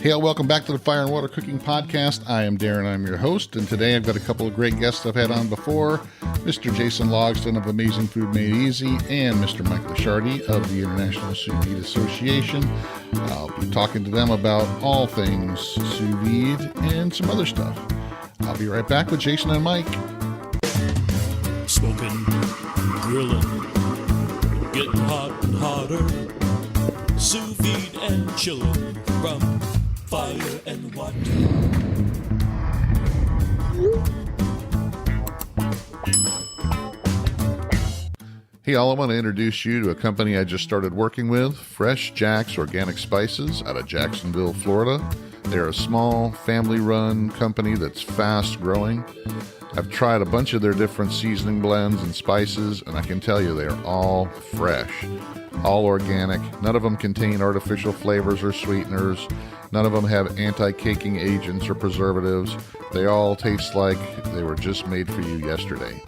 Hey, welcome back to the Fire and Water Cooking Podcast. I am Darren, I'm your host, and today I've got a couple of great guests I've had on before, Mr. Jason Logsdon of Amazing Food Made Easy and Mr. Mike LaChartie of the International Sous Vide Association. I'll be talking to them about all things sous vide and some other stuff. I'll be right back with Jason and Mike. Smoking, grilling, getting hot and hotter, sous vide and chilling from fire and water. Hey, all, I want to introduce you to a company I just started working with, Fresh Jack's Organic Spices out of Jacksonville, Florida. They're a small, family-run company that's fast-growing. I've tried a bunch of their different seasoning blends and spices, and I can tell you they're all fresh, all organic. None of them contain artificial flavors or sweeteners. None of them have anti-caking agents or preservatives. They all taste like they were just made for you yesterday.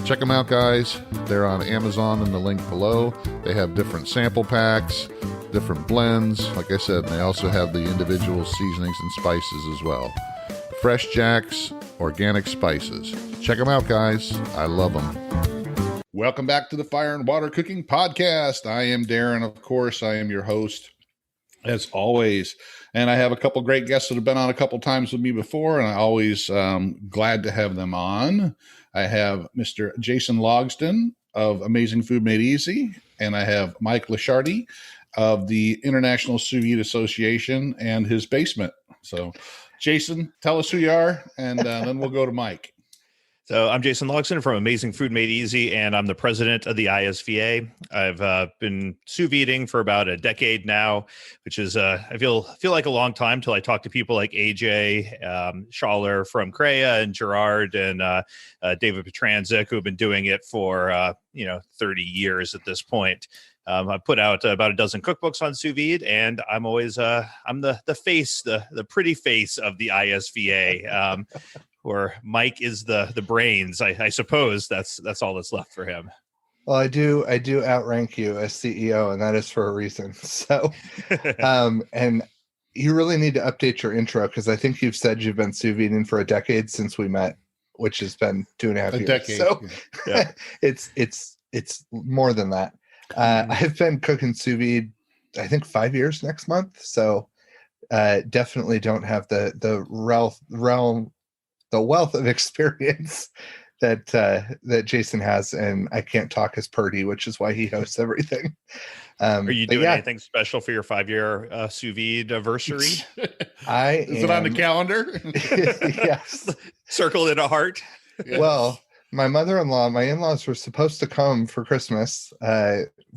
Check them out, guys. They're on Amazon in the link below. They have different sample packs, different blends. Like I said, they also have the individual seasonings and spices as well. Fresh Jack's Organic Spices. Check them out, guys. I love them. Welcome back to the Fire and Water Cooking Podcast. I am Darren. Of course, I am your host, as always. And I have a couple great guests that have been on a couple times with me before, and I'm always glad to have them on. I have Mr. Jason Logsdon of Amazing Food Made Easy, and I have Mike LaChartie of the International Sous Vide Association and his basement. So, Jason, tell us who you are, and then we'll go to Mike. So I'm Jason Logsdon from Amazing Food Made Easy, and I'm the president of the ISVA. I've been sous videing for about a decade now, which is I feel like a long time till I talk to people like AJ Schaller from Crea and Gerard and David Petranzik, who have been doing it for 30 years at this point. I put out about a dozen cookbooks on sous vide, and I'm always I'm the face, the pretty face of the ISVA. Where Mike is the brains, I suppose that's all that's left for him. Well, I do outrank you as CEO, and that is for a reason. So, and you really need to update your intro, because I think you've said you've been sous videing for a decade since we met, which has been 2.5 years. Decade. So yeah. it's more than that. I've been cooking sous vide, I think 5 years next month. So definitely don't have the wealth of experience that Jason has, and I can't talk as Purdy, which is why he hosts everything. Are you doing anything special for your 5-year sous vide anniversary? Is it on the calendar? Yes. Circle in a heart. Yeah. Well, my in-laws were supposed to come for Christmas.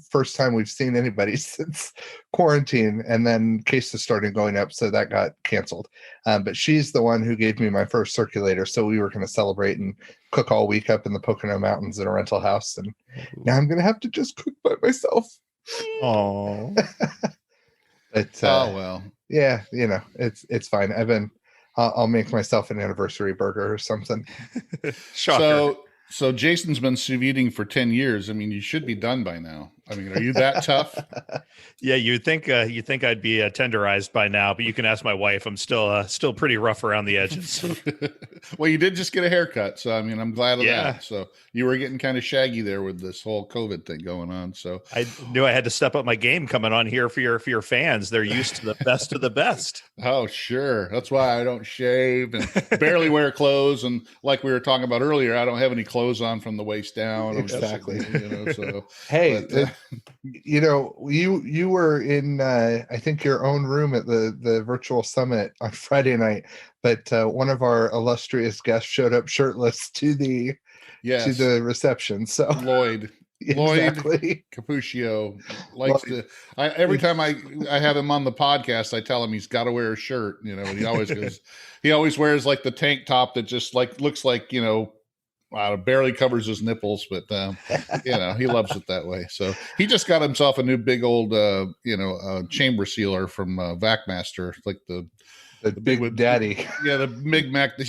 First time we've seen anybody since quarantine, and then cases started going up, so that got canceled. But she's the one who gave me my first circulator, so we were going to celebrate and cook all week up in the Pocono Mountains in a rental house, and now I'm going to have to just cook by myself. Oh, but well, yeah, it's fine. I'll make myself an anniversary burger or something. Shocker. So Jason's been sous videing for 10 years. I mean, you should be done by now. I mean, are you that tough? Yeah, you'd think I'd be tenderized by now, but you can ask my wife. I'm still pretty rough around the edges. Well, you did just get a haircut, so I mean, I'm glad of Yeah. that. So you were getting kind of shaggy there with this whole COVID thing going on. So I knew I had to step up my game coming on here for your fans. They're used to the best of the best. oh, sure, that's why I don't shave and barely wear clothes. And like we were talking about earlier, I don't have any clothes on from the waist down. Exactly. So hey, but, you were in I think your own room at the virtual summit on Friday night, but one of our illustrious guests showed up shirtless to the reception. So Lloyd exactly. Cappuccio likes to. Every time I have him on the podcast, I tell him he's got to wear a shirt. And he always goes. He always wears like the tank top that just like looks like barely covers his nipples, but he loves it that way. So he just got himself a new big old chamber sealer from VacMaster, like the big daddy. Yeah, the Big Mac. For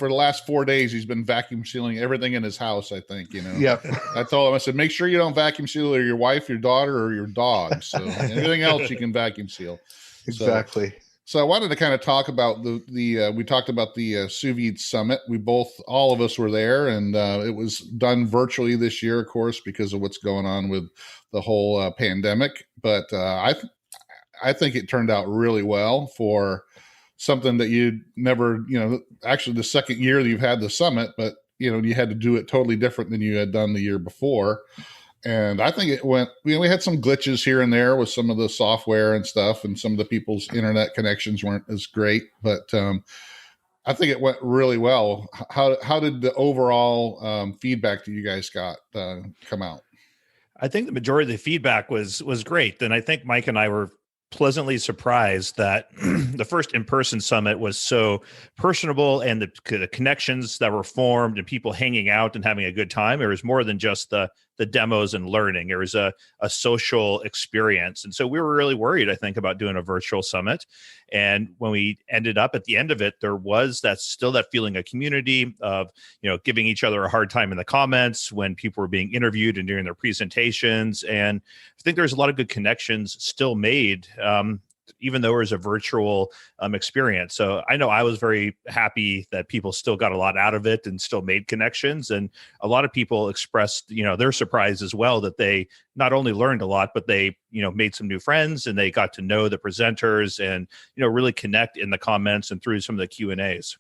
the last 4 days, he's been vacuum sealing everything in his house, I think. Yep. I told him, I said, make sure you don't vacuum seal your wife, your daughter, or your dog. So anything else you can vacuum seal. Exactly. So I wanted to kind of talk about we talked about the Sous Vide Summit. All of us were there, and it was done virtually this year, of course, because of what's going on with the whole pandemic. But I think it turned out really well for something that you never, actually the second year that you've had the summit, but you had to do it totally different than you had done the year before. And I think it went, we had some glitches here and there with some of the software and stuff, and some of the people's internet connections weren't as great, but I think it went really well. How did the overall feedback that you guys got come out? I think the majority of the feedback was great. And I think Mike and I were pleasantly surprised that the first in-person summit was so personable, and the connections that were formed and people hanging out and having a good time. It was more than just the demos and learning. It was a social experience. And so we were really worried, I think, about doing a virtual summit. And when we ended up at the end of it, there was still that feeling of community, of, giving each other a hard time in the comments when people were being interviewed and during their presentations. And I think there's a lot of good connections still made, even though it was a virtual experience. So I know I was very happy that people still got a lot out of it and still made connections. And a lot of people expressed, their surprise as well, that they not only learned a lot, but they, made some new friends, and they got to know the presenters and, really connect in the comments and through some of the Q&As.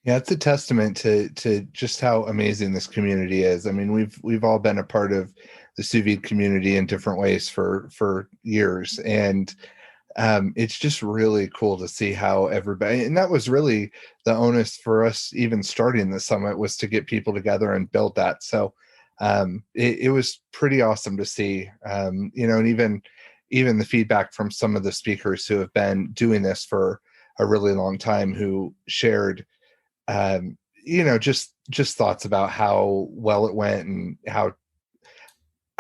Yeah, it's a testament to just how amazing this community is. I mean, we've all been a part of the Sous Vide community in different ways for years, and it's just really cool to see how everybody, and that was really the onus for us even starting the summit, was to get people together and build that. So it was pretty awesome to see, and even the feedback from some of the speakers who have been doing this for a really long time, who shared, just thoughts about how well it went, and how,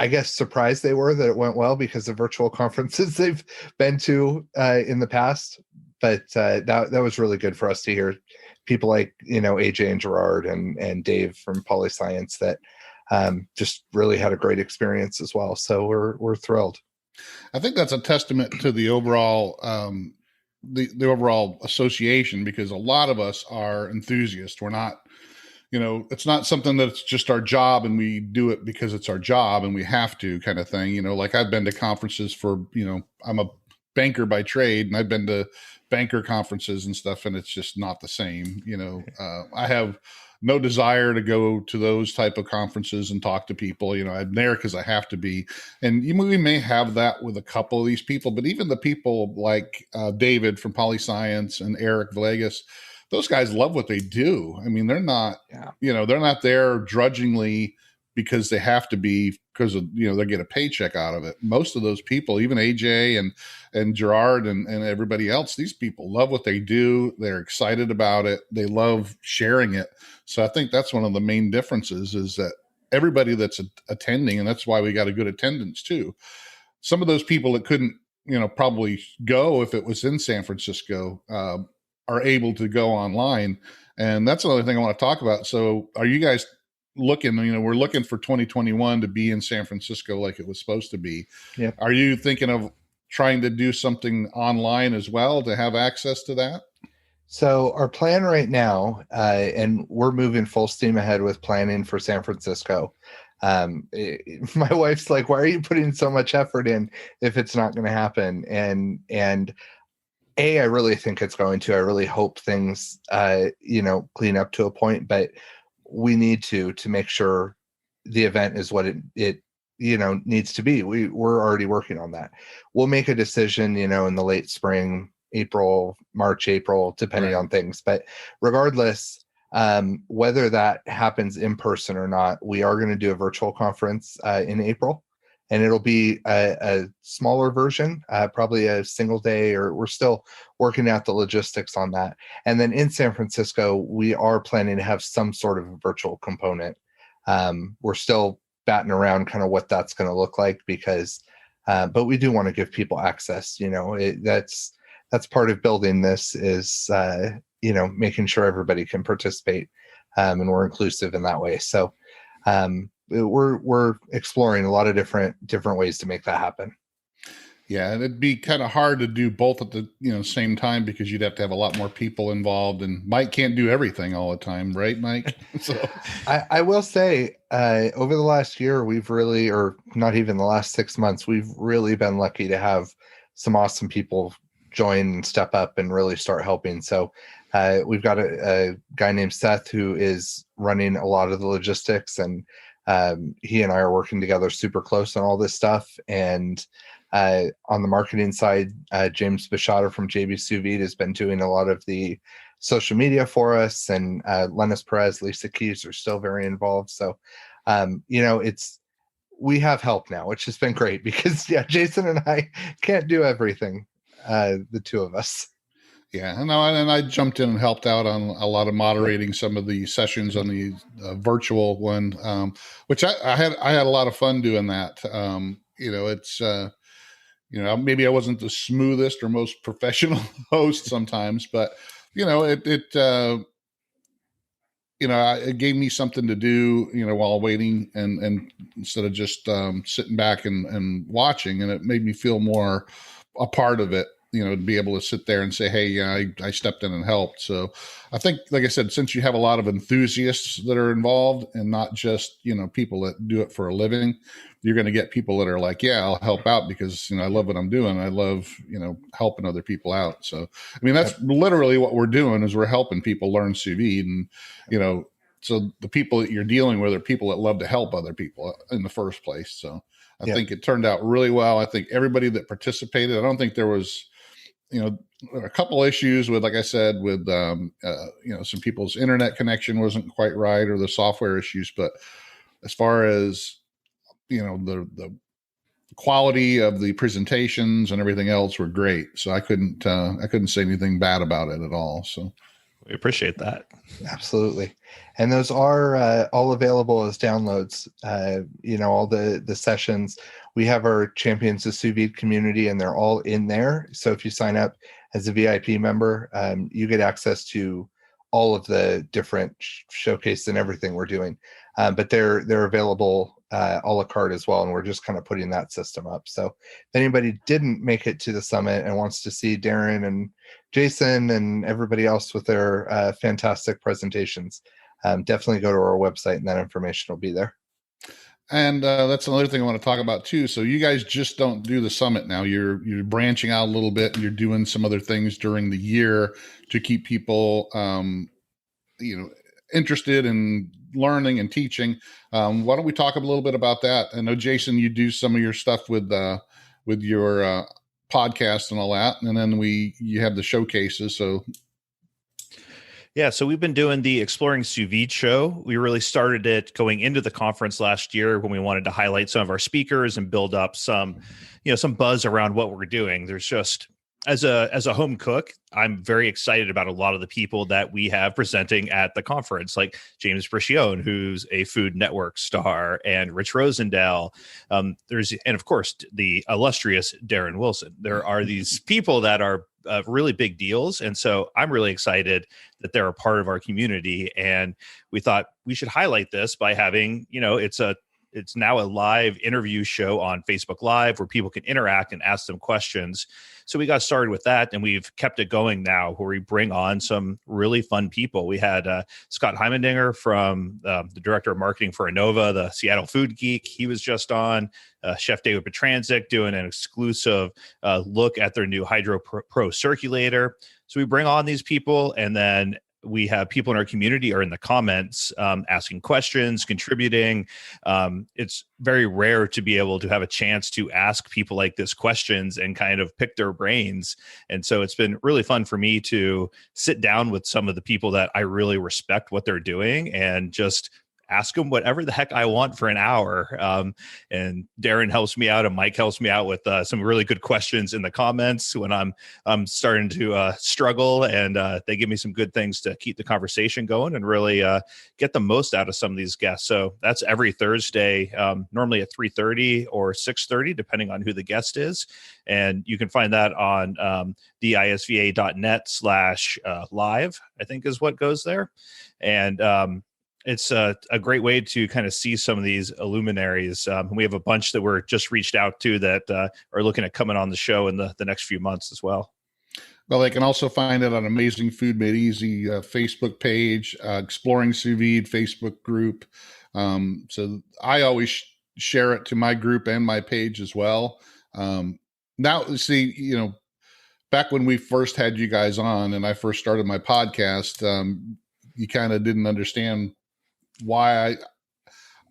I guess, surprised they were that it went well because of virtual conferences they've been to in the past. But that was really good for us to hear people like, AJ and Gerard and Dave from PolyScience that just really had a great experience as well. So we're thrilled. I think that's a testament to the overall the overall association, because a lot of us are enthusiasts. We're not, it's not something that's just our job and we do it because it's our job and we have to, kind of thing. Like I've been to conferences for, I'm a banker by trade, and I've been to banker conferences and stuff, and it's just not the same. I have no desire to go to those type of conferences and talk to people. I'm there because I have to be. And we may have that with a couple of these people, but even the people like David from PolyScience and Eric Villegas, those guys love what they do. I mean, they're not, they're not there drudgingly because they have to be, because of, they get a paycheck out of it. Most of those people, even AJ and Gerard and everybody else, these people love what they do. They're excited about it. They love sharing it. So I think that's one of the main differences, is that everybody that's attending, and that's why we got a good attendance too. Some of those people that couldn't, probably go if it was in San Francisco, are able to go online. And that's another thing I want to talk about. So are you guys looking, we're looking for 2021 to be in San Francisco like it was supposed to be. Yep. Are you thinking of trying to do something online as well to have access to that? So our plan right now, and we're moving full steam ahead with planning for San Francisco. My wife's like, why are you putting so much effort in if it's not going to happen? And I really think it's going to. I really hope things, clean up to a point, but we need to make sure the event is what it needs to be. We're already working on that. We'll make a decision, in the late spring, March, April, depending on things. But regardless, whether that happens in person or not, we are going to do a virtual conference in April. And it'll be a smaller version, probably a single day, or we're still working out the logistics on that. And then in San Francisco, we are planning to have some sort of a virtual component. We're still batting around kind of what that's going to look like, because, but we do want to give people access. That's part of building this, is, making sure everybody can participate, and we're inclusive in that way. So, we're exploring a lot of different ways to make that happen. Yeah, and it'd be kind of hard to do both at the same time because you'd have to have a lot more people involved, and Mike can't do everything all the time, right, Mike? So I will say, over the last year, we've really, or not even the last 6 months, we've really been lucky to have some awesome people join and step up and really start helping. So we've got a guy named Seth who is running a lot of the logistics, and he and I are working together super close on all this stuff. And on the marketing side, James Bishada from JB Sous Vide has been doing a lot of the social media for us, and Lennis Perez, Lisa Keys are still very involved. So, we have help now, which has been great because Jason and I can't do everything, the two of us. yeah, and I jumped in and helped out on a lot of moderating some of the sessions on the virtual one, which I had a lot of fun doing that. It's maybe I wasn't the smoothest or most professional host sometimes, but it gave me something to do, while waiting, and instead of just sitting back and watching, and it made me feel more a part of it, to be able to sit there and say, hey, yeah, I stepped in and helped. So I think, like I said, since you have a lot of enthusiasts that are involved and not just, people that do it for a living, you're going to get people that are like, yeah, I'll help out because, I love what I'm doing. I love, helping other people out. So, I mean, that's literally what we're doing is we're helping people learn sous vide. And, so the people that you're dealing with are people that love to help other people in the first place. So I think it turned out really well. I think everybody that participated, I don't think there was, a couple issues with, like I said, with, some people's internet connection wasn't quite right or the software issues. But as far as, the quality of the presentations and everything else were great. So I couldn't say anything bad about it at all. So we appreciate that. Absolutely. And those are all available as downloads. All the sessions. We have our Champions of Sous Vide community, and they're all in there. So if you sign up as a VIP member, you get access to all of the different showcases and everything we're doing. But they're available a la carte as well, and we're just kind of putting that system up. So if anybody didn't make it to the summit and wants to see Darren and Jason and everybody else with their fantastic presentations, definitely go to our website, and that information will be there. And that's another thing I want to talk about too. So you guys just don't do the summit now. You're branching out a little bit, and you're doing some other things during the year to keep people, interested in learning and teaching. Why don't we talk a little bit about that? I know, Jason, you do some of your stuff with your podcast and all that, and then you have the showcases. So. Yeah, so we've been doing the Exploring Sous Vide show. We really started it going into the conference last year when we wanted to highlight some of our speakers and build up some buzz around what we're doing. There's just, as a home cook, I'm very excited about a lot of the people that we have presenting at the conference, like James Precisio, who's a Food Network star, and Rich Rosendale. And of course, the illustrious Darren Wilson. There are these people that are really big deals. And so I'm really excited that they're a part of our community. And we thought we should highlight this by having, it's now a live interview show on Facebook Live where people can interact and ask them questions. So we got started with that, and we've kept it going now where we bring on some really fun people. We had Scott Heimendinger from the director of marketing for Anova, the Seattle Food Geek. He was just on. Chef David Petranzik doing an exclusive look at their new Hydro Pro circulator. So we bring on these people, and then we have people in our community are in the comments asking questions, contributing. It's very rare to be able to have a chance to ask people like this questions and kind of pick their brains. And so it's been really fun for me to sit down with some of the people that I really respect what they're doing and just ask them whatever the heck I want for an hour. And Darren helps me out, and Mike helps me out with some really good questions in the comments when I'm starting to struggle, and they give me some good things to keep the conversation going and really get the most out of some of these guests. So that's every Thursday, normally at 3:30 or 6:30, depending on who the guest is. And you can find that on theisva.net/live, I think is what goes there. And It's a great way to kind of see some of these luminaries. We have a bunch that we're just reached out to that are looking at coming on the show in the next few months as well. Well, they can also find it on Amazing Food Made Easy Facebook page, Exploring Sous Vide Facebook group. So I always share it to my group and my page as well. Now, see, back when we first had you guys on and I first started my podcast, you kind of didn't understand why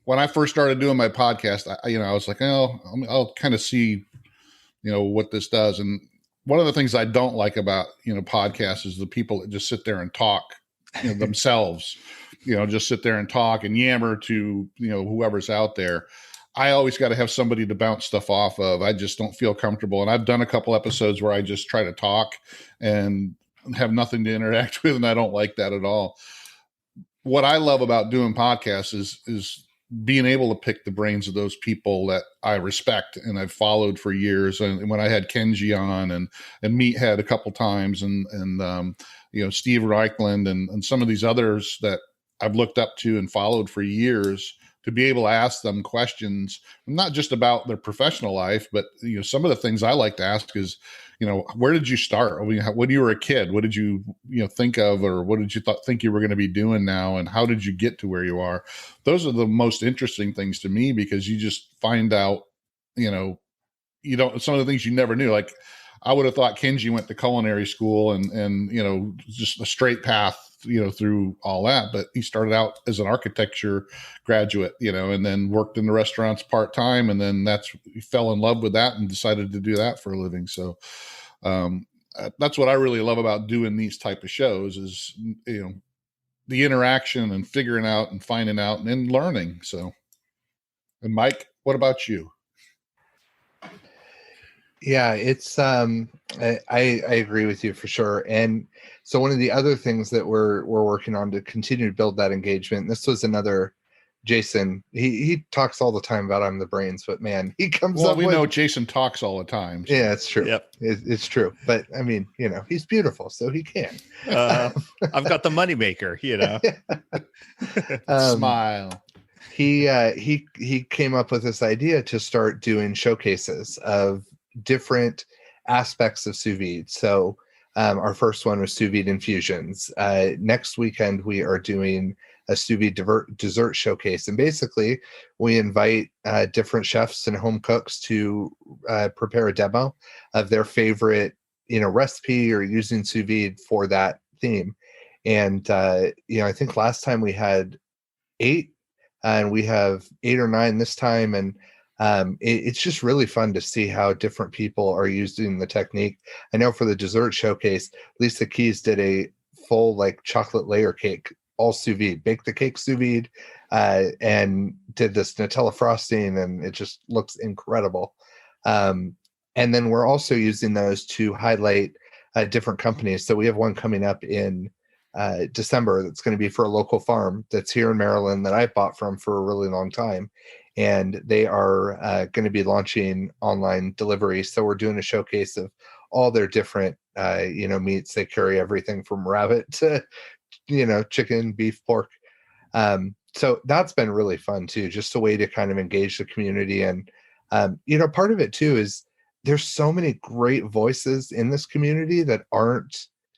when I first started doing my podcast, I was like, oh, I'll kind of see, what this does. And one of the things I don't like about, podcasts is the people that just sit there and talk themselves, just sit there and talk and yammer to, whoever's out there. I always got to have somebody to bounce stuff off of. I just don't feel comfortable. And I've done a couple episodes where I just try to talk and have nothing to interact with. And I don't like that at all. What I love about doing podcasts is being able to pick the brains of those people that I respect and I've followed for years. And when I had Kenji on and Meathead a couple times and Steve Reichland and some of these others that I've looked up to and followed for years, to be able to ask them questions, not just about their professional life, but some of the things I like to ask is, where did you start? When you were a kid, what did you think of, or what did you think you were going to be doing now, and how did you get to where you are? Those are the most interesting things to me, because you just find out, some of the things you never knew. Like I would have thought Kenji went to culinary school and just a straight path, through all that, but he started out as an architecture graduate, and then worked in the restaurants part-time. And then he fell in love with that and decided to do that for a living. So, that's what I really love about doing these type of shows is, the interaction and figuring out and finding out and then learning. So, and Mike, what about you? Yeah, it's I agree with you for sure. And so one of the other things that we're working on to continue to build that engagement, this was another Jason, he talks all the time about I'm the brains, but man, he comes up with... know Jason talks all the time. So. Yeah, it's true. Yep. It's true. But I mean, he's beautiful, so he can. I've got the moneymaker, Smile. He came up with this idea to start doing showcases of different aspects of sous vide. So our first one was sous vide infusions. Next weekend, we are doing a sous vide dessert showcase. And basically, we invite different chefs and home cooks to prepare a demo of their favorite, recipe or using sous vide for that theme. And, I think last time we had 8, and we have 8 or 9 this time. And it's just really fun to see how different people are using the technique. I know for the dessert showcase, Lisa Keys did a full chocolate layer cake, all sous vide, baked the cake sous vide, and did this Nutella frosting, and it just looks incredible. And then we're also using those to highlight different companies. So we have one coming up in December that's going to be for a local farm that's here in Maryland that I've bought from for a really long time. And they are going to be launching online delivery. So we're doing a showcase of all their different, meats. They carry everything from rabbit to, chicken, beef, pork. So that's been really fun too, just a way to kind of engage the community. And, part of it too is there's so many great voices in this community that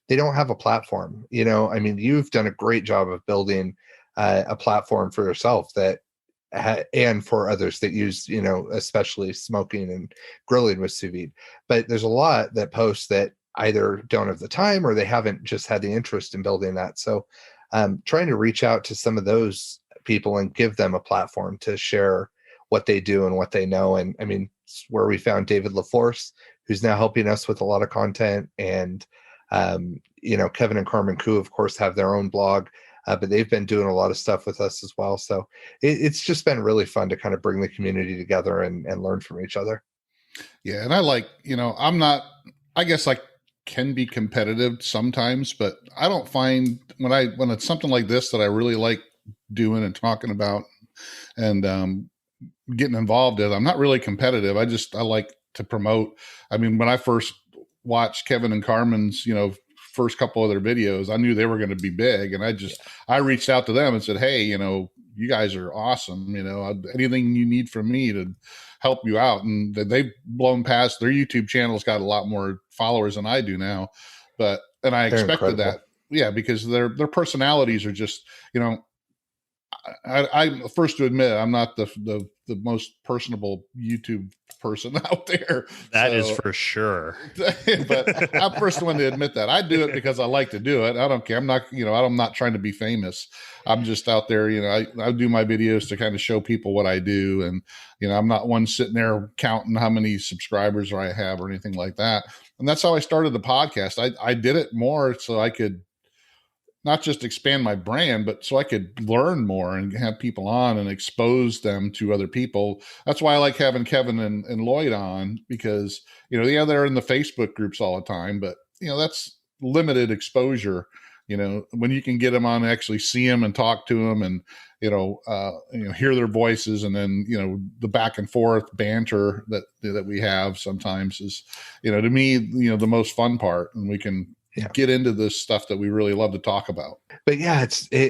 they don't have a platform. You've done a great job of building a platform for yourself and for others that use, especially smoking and grilling with sous vide. But there's a lot that post that either don't have the time or they haven't just had the interest in building that. So trying to reach out to some of those people and give them a platform to share what they do and what they know. And it's where we found David LaForce, who's now helping us with a lot of content. And, Kevin and Carmen Koo, of course, have their own blog. But they've been doing a lot of stuff with us as well. So it's just been really fun to kind of bring the community together and learn from each other. Yeah. And I I guess I can be competitive sometimes, but I don't find when it's something like this that I really like doing and talking about and getting involved in, I'm not really competitive. I like to promote. When I first watched Kevin and Carmen's, first couple of their videos. I knew they were going to be big, and I reached out to them and said, hey, you guys are awesome. Anything you need from me to help you out. And they've blown past. Their YouTube channel's got a lot more followers than I do now, and I They're expected incredible. that. Yeah, because their personalities are just, I'm first to admit I'm not the most personable YouTube person out there. That is for sure. But I'm first one to admit that. I do it because I like to do it. I don't care. I'm not trying to be famous. I'm just out there, I do my videos to kind of show people what I do. And, I'm not one sitting there counting how many subscribers I have or anything like that. And that's how I started the podcast. I did it more so I could not just expand my brand, but so I could learn more and have people on and expose them to other people. That's why I like having Kevin and Lloyd on, because, they're in the Facebook groups all the time, but, that's limited exposure. When you can get them on and actually see them and talk to them and, hear their voices, and then, the back and forth banter that we have sometimes is, to me, the most fun part. And we can get into this stuff that we really love to talk about. But yeah,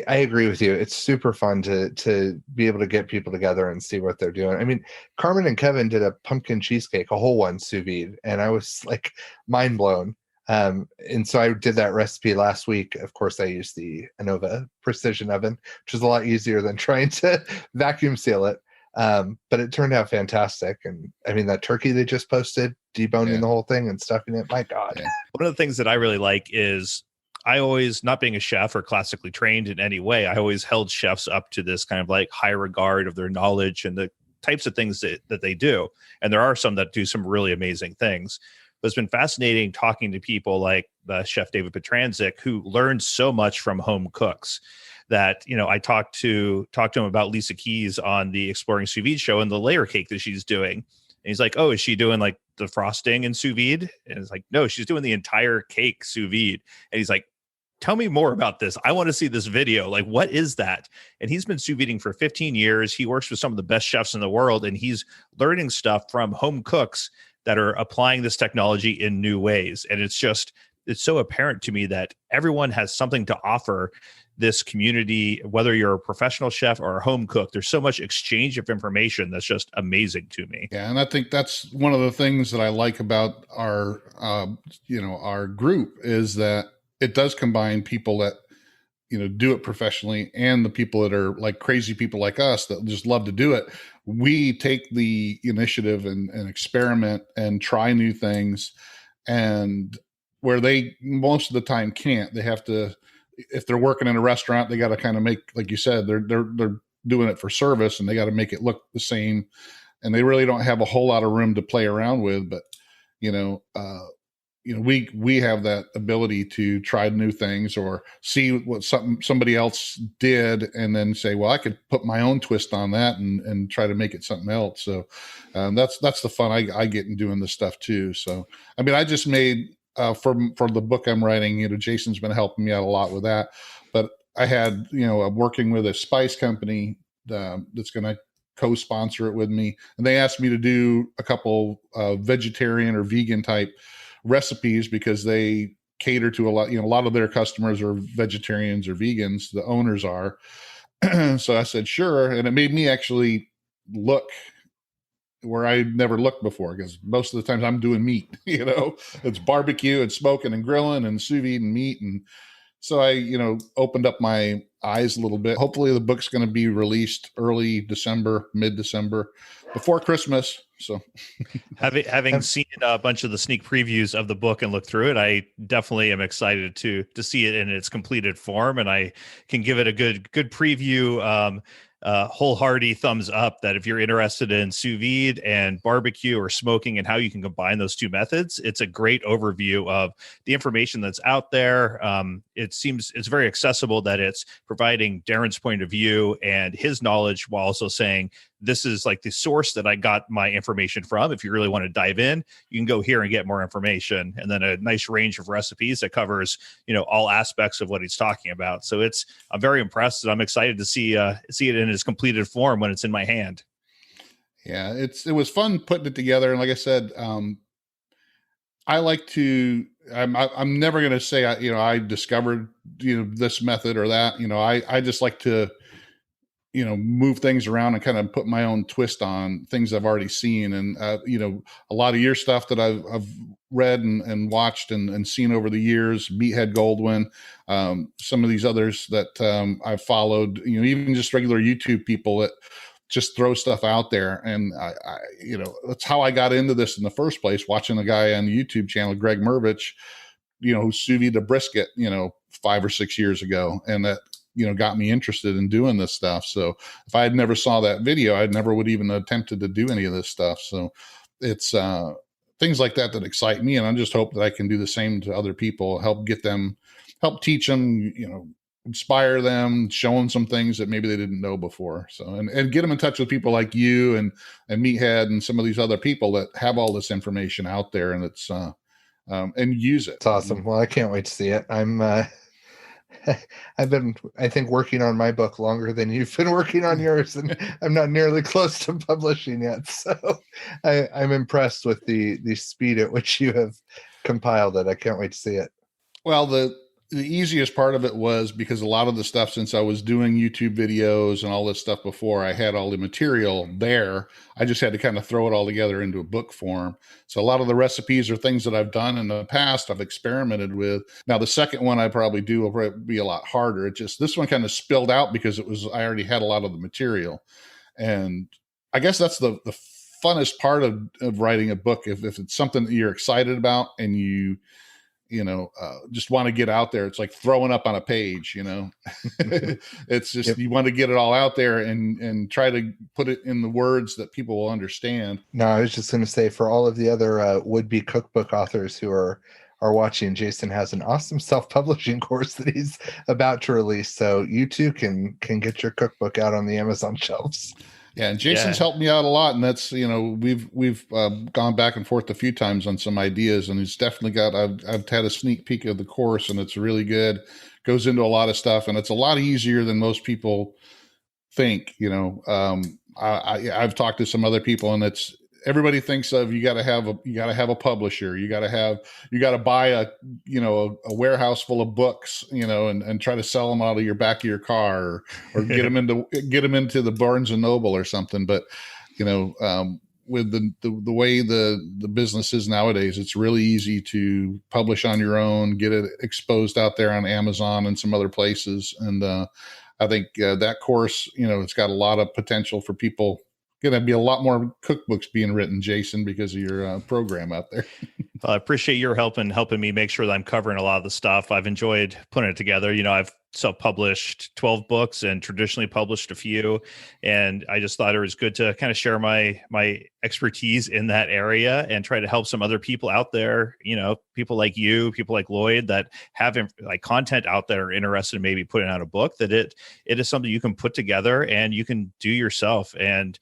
I agree with you. It's super fun to be able to get people together and see what they're doing. I mean, Carmen and Kevin did a pumpkin cheesecake, a whole one sous vide, and I was like mind blown. And so I did that recipe last week. Of course, I used the Anova Precision Oven, which is a lot easier than trying to vacuum seal it. But it turned out fantastic. And I mean, that turkey they just posted, deboning the whole thing and stuffing it, my God. Yeah. One of the things that I really like is I always, not being a chef or classically trained in any way, I always held chefs up to this kind of like high regard of their knowledge and the types of things that they do. And there are some that do some really amazing things. But it's been fascinating talking to people like Chef David Petranczyk, who learned so much from home cooks. That, I talked to him about Lisa Keys on the Exploring Sous Vide show and the layer cake that she's doing. And he's like, oh, is she doing like the frosting in sous vide? And it's like, no, she's doing the entire cake sous vide. And he's like, tell me more about this. I want to see this video. Like, what is that? And he's been sous viding for 15 years. He works with some of the best chefs in the world, and he's learning stuff from home cooks that are applying this technology in new ways. And it's so apparent to me that everyone has something to offer this community, whether you're a professional chef or a home cook. There's so much exchange of information that's just amazing to me. Yeah, and I think that's one of the things that I like about our group is that it does combine people that do it professionally and the people that are like crazy people like us that just love to do it. We take the initiative and experiment and try new things, and where they most of the time can't, they have to. If they're working in a restaurant, they got to kind of make, like you said, they're doing it for service, and they got to make it look the same, and they really don't have a whole lot of room to play around with. But we have that ability to try new things or see what somebody else did, and then say, well, I could put my own twist on that and try to make it something else. So that's the fun I get in doing this stuff too. So I mean, I just made. For the book I'm writing, Jason's been helping me out a lot with that. But I had, I'm working with a spice company that's going to co-sponsor it with me, and they asked me to do a couple vegetarian or vegan type recipes because they cater to a lot of their customers are vegetarians or vegans. The owners are. So I said sure, and it made me actually look where I never looked before, because most of the times I'm doing meat, it's barbecue and smoking and grilling and sous vide and meat. And so I, opened up my eyes a little bit. Hopefully the book's going to be released early December, mid-December, before Christmas. So having seen a bunch of the sneak previews of the book and looked through it, I definitely am excited to see it in its completed form. And I can give it a good preview. Wholehearted thumbs up that if you're interested in sous vide and barbecue or smoking and how you can combine those two methods, it's a great overview of the information that's out there. It seems it's very accessible, that it's providing Darren's point of view and his knowledge while also saying, this is like the source that I got my information from. If you really want to dive in, you can go here and get more information. And then a nice range of recipes that covers, all aspects of what he's talking about. So I'm very impressed, and I'm excited to see it in its completed form when it's in my hand. Yeah, it was fun putting it together. And like I said, I like to I'm never going to say, I discovered, this method or that. I just like to, move things around and kind of put my own twist on things I've already seen. And, a lot of your stuff that I've read and watched and seen over the years, Meathead Goldwyn, some of these others that I've followed, even just regular YouTube people that just throw stuff out there. And that's how I got into this in the first place, watching a guy on the YouTube channel, Greg Mervich, who sous vide a brisket, 5 or 6 years ago. And that, got me interested in doing this stuff. So if I had never saw that video, I never would even attempted to do any of this stuff. So it's things like that excite me. And I just hope that I can do the same to other people, help teach them, inspire them, show them some things that maybe they didn't know before. So, and get them in touch with people like you and Meathead and some of these other people that have all this information out there, and it's, and use it. It's awesome. Well, I can't wait to see it. I've been, I think, working on my book longer than you've been working on yours, and I'm not nearly close to publishing yet. So I'm impressed with the speed at which you have compiled it. I can't wait to see it. Well, the easiest part of it was because a lot of the stuff, since I was doing YouTube videos and all this stuff before, I had all the material there. I just had to kind of throw it all together into a book form. So a lot of the recipes are things that I've done in the past, I've experimented with. Now, the second one I probably do will probably be a lot harder. It just, this one kind of spilled out because I already had a lot of the material. And I guess that's the funnest part of writing a book. If it's something that you're excited about and you just want to get out there, it's like throwing up on a page, it's just, you want to get it all out there and try to put it in the words that people will understand. No, I was just going to say, for all of the other would-be cookbook authors who are watching, Jason has an awesome self-publishing course that he's about to release. So you too can get your cookbook out on the Amazon shelves. Yeah, and Jason's helped me out a lot, and that's, we've gone back and forth a few times on some ideas, and he's definitely got. I've had a sneak peek of the course, and it's really good. Goes into a lot of stuff, and it's a lot easier than most people think. I've talked to some other people, and it's, everybody thinks of, you got to have a publisher, you got to buy a warehouse full of books, and try to sell them out of your back of your car, or get them into the Barnes and Noble or something. But with the way the business is nowadays, it's really easy to publish on your own, get it exposed out there on Amazon and some other places. And I think that course, it's got a lot of potential for people. Going to be a lot more cookbooks being written, Jason, because of your program out there. I appreciate your help in helping me make sure that I'm covering a lot of the stuff. I've enjoyed putting it together. I've self-published 12 books and traditionally published a few. And I just thought it was good to kind of share my expertise in that area and try to help some other people out there, people like you, people like Lloyd, that have like content out there are interested in maybe putting out a book, that it is something you can put together and you can do yourself. And,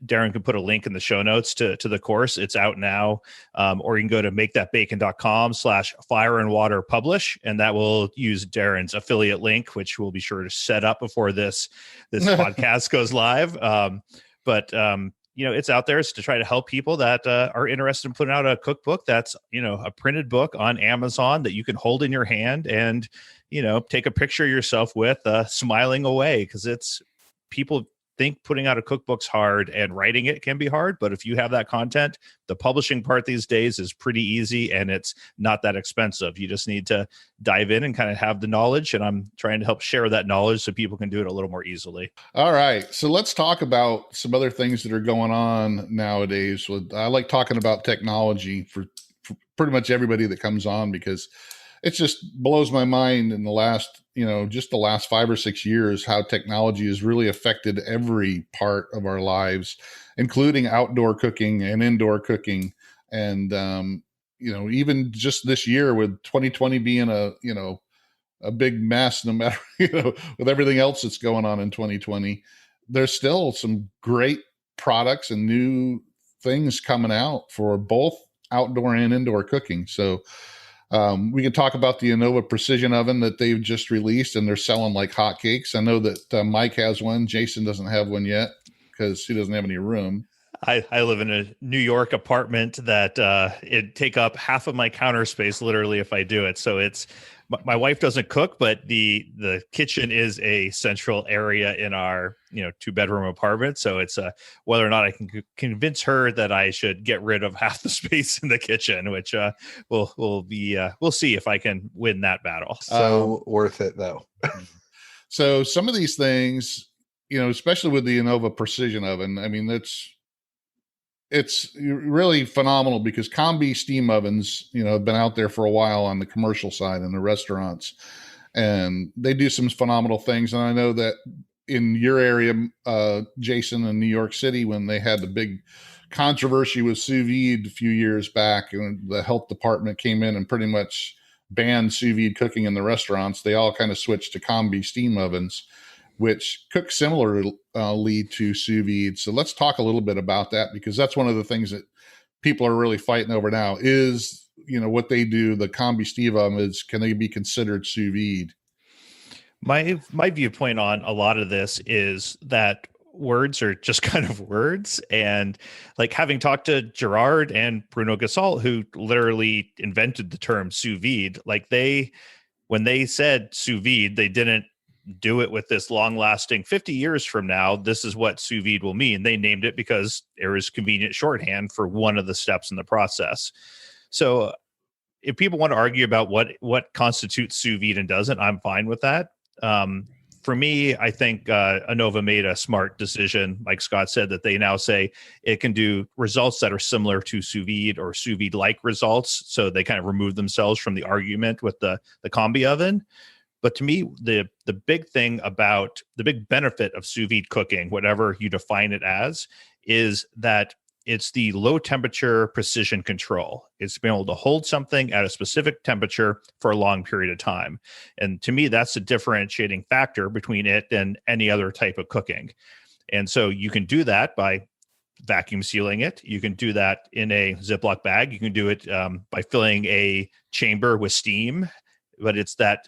Darren could put a link in the show notes to the course. It's out now. Or you can go to makethatbacon.com/fireandwaterpublish, and that will use Darren's affiliate link, which we'll be sure to set up before this podcast goes live. But it's out there. It's to try to help people that are interested in putting out a cookbook that's, a printed book on Amazon that you can hold in your hand and, take a picture of yourself with, smiling away, because it's, people think putting out a cookbook's hard and writing it can be hard. But if you have that content, the publishing part these days is pretty easy and it's not that expensive. You just need to dive in and kind of have the knowledge. And I'm trying to help share that knowledge so people can do it a little more easily. All right. So let's talk about some other things that are going on nowadays. I like talking about technology for pretty much everybody that comes on, because it just blows my mind in the last, just the last 5 or 6 years, how technology has really affected every part of our lives, including outdoor cooking and indoor cooking. And, even just this year with 2020 being a big mess, no matter, with everything else that's going on in 2020, there's still some great products and new things coming out for both outdoor and indoor cooking. So, we can talk about the Anova Precision Oven that they've just released, and they're selling like hotcakes. I know that Mike has one. Jason doesn't have one yet because he doesn't have any room. I live in a New York apartment that it'd take up half of my counter space literally if I do it. So it's my wife doesn't cook, but the kitchen is a central area in our 2-bedroom apartment. So it's whether or not I can convince her that I should get rid of half the space in the kitchen, which we'll see if I can win that battle. So worth it though. So some of these things, especially with the Anova Precision Oven, I mean, it's really phenomenal because combi steam ovens, have been out there for a while on the commercial side in the restaurants, and they do some phenomenal things. And I know that in your area, Jason, in New York City, when they had the big controversy with sous vide a few years back, and the health department came in and pretty much banned sous vide cooking in the restaurants, they all kind of switched to combi steam ovens, which cook similarly to sous vide. So let's talk a little bit about that, because that's one of the things that people are really fighting over now is, what they do, the combi steam oven is, can they be considered sous vide? My viewpoint on a lot of this is that words are just kind of words. And like, having talked to Gerard and Bruno Gasol, who literally invented the term sous vide, like when they said sous vide, they didn't do it with this long lasting 50 years from now, this is what sous vide will mean. They named it because it was convenient shorthand for one of the steps in the process. So if people want to argue about what constitutes sous vide and doesn't, I'm fine with that. For me, I think Anova made a smart decision. Like Scott said, that they now say it can do results that are similar to sous vide or sous vide like results. So they kind of remove themselves from the argument with the combi oven. But to me, the big thing about the big benefit of sous vide cooking, whatever you define it as, is that it's the low temperature precision control. It's being able to hold something at a specific temperature for a long period of time. And to me, that's a differentiating factor between it and any other type of cooking. And so you can do that by vacuum sealing it. You can do that in a Ziploc bag. You can do it by filling a chamber with steam. But it's the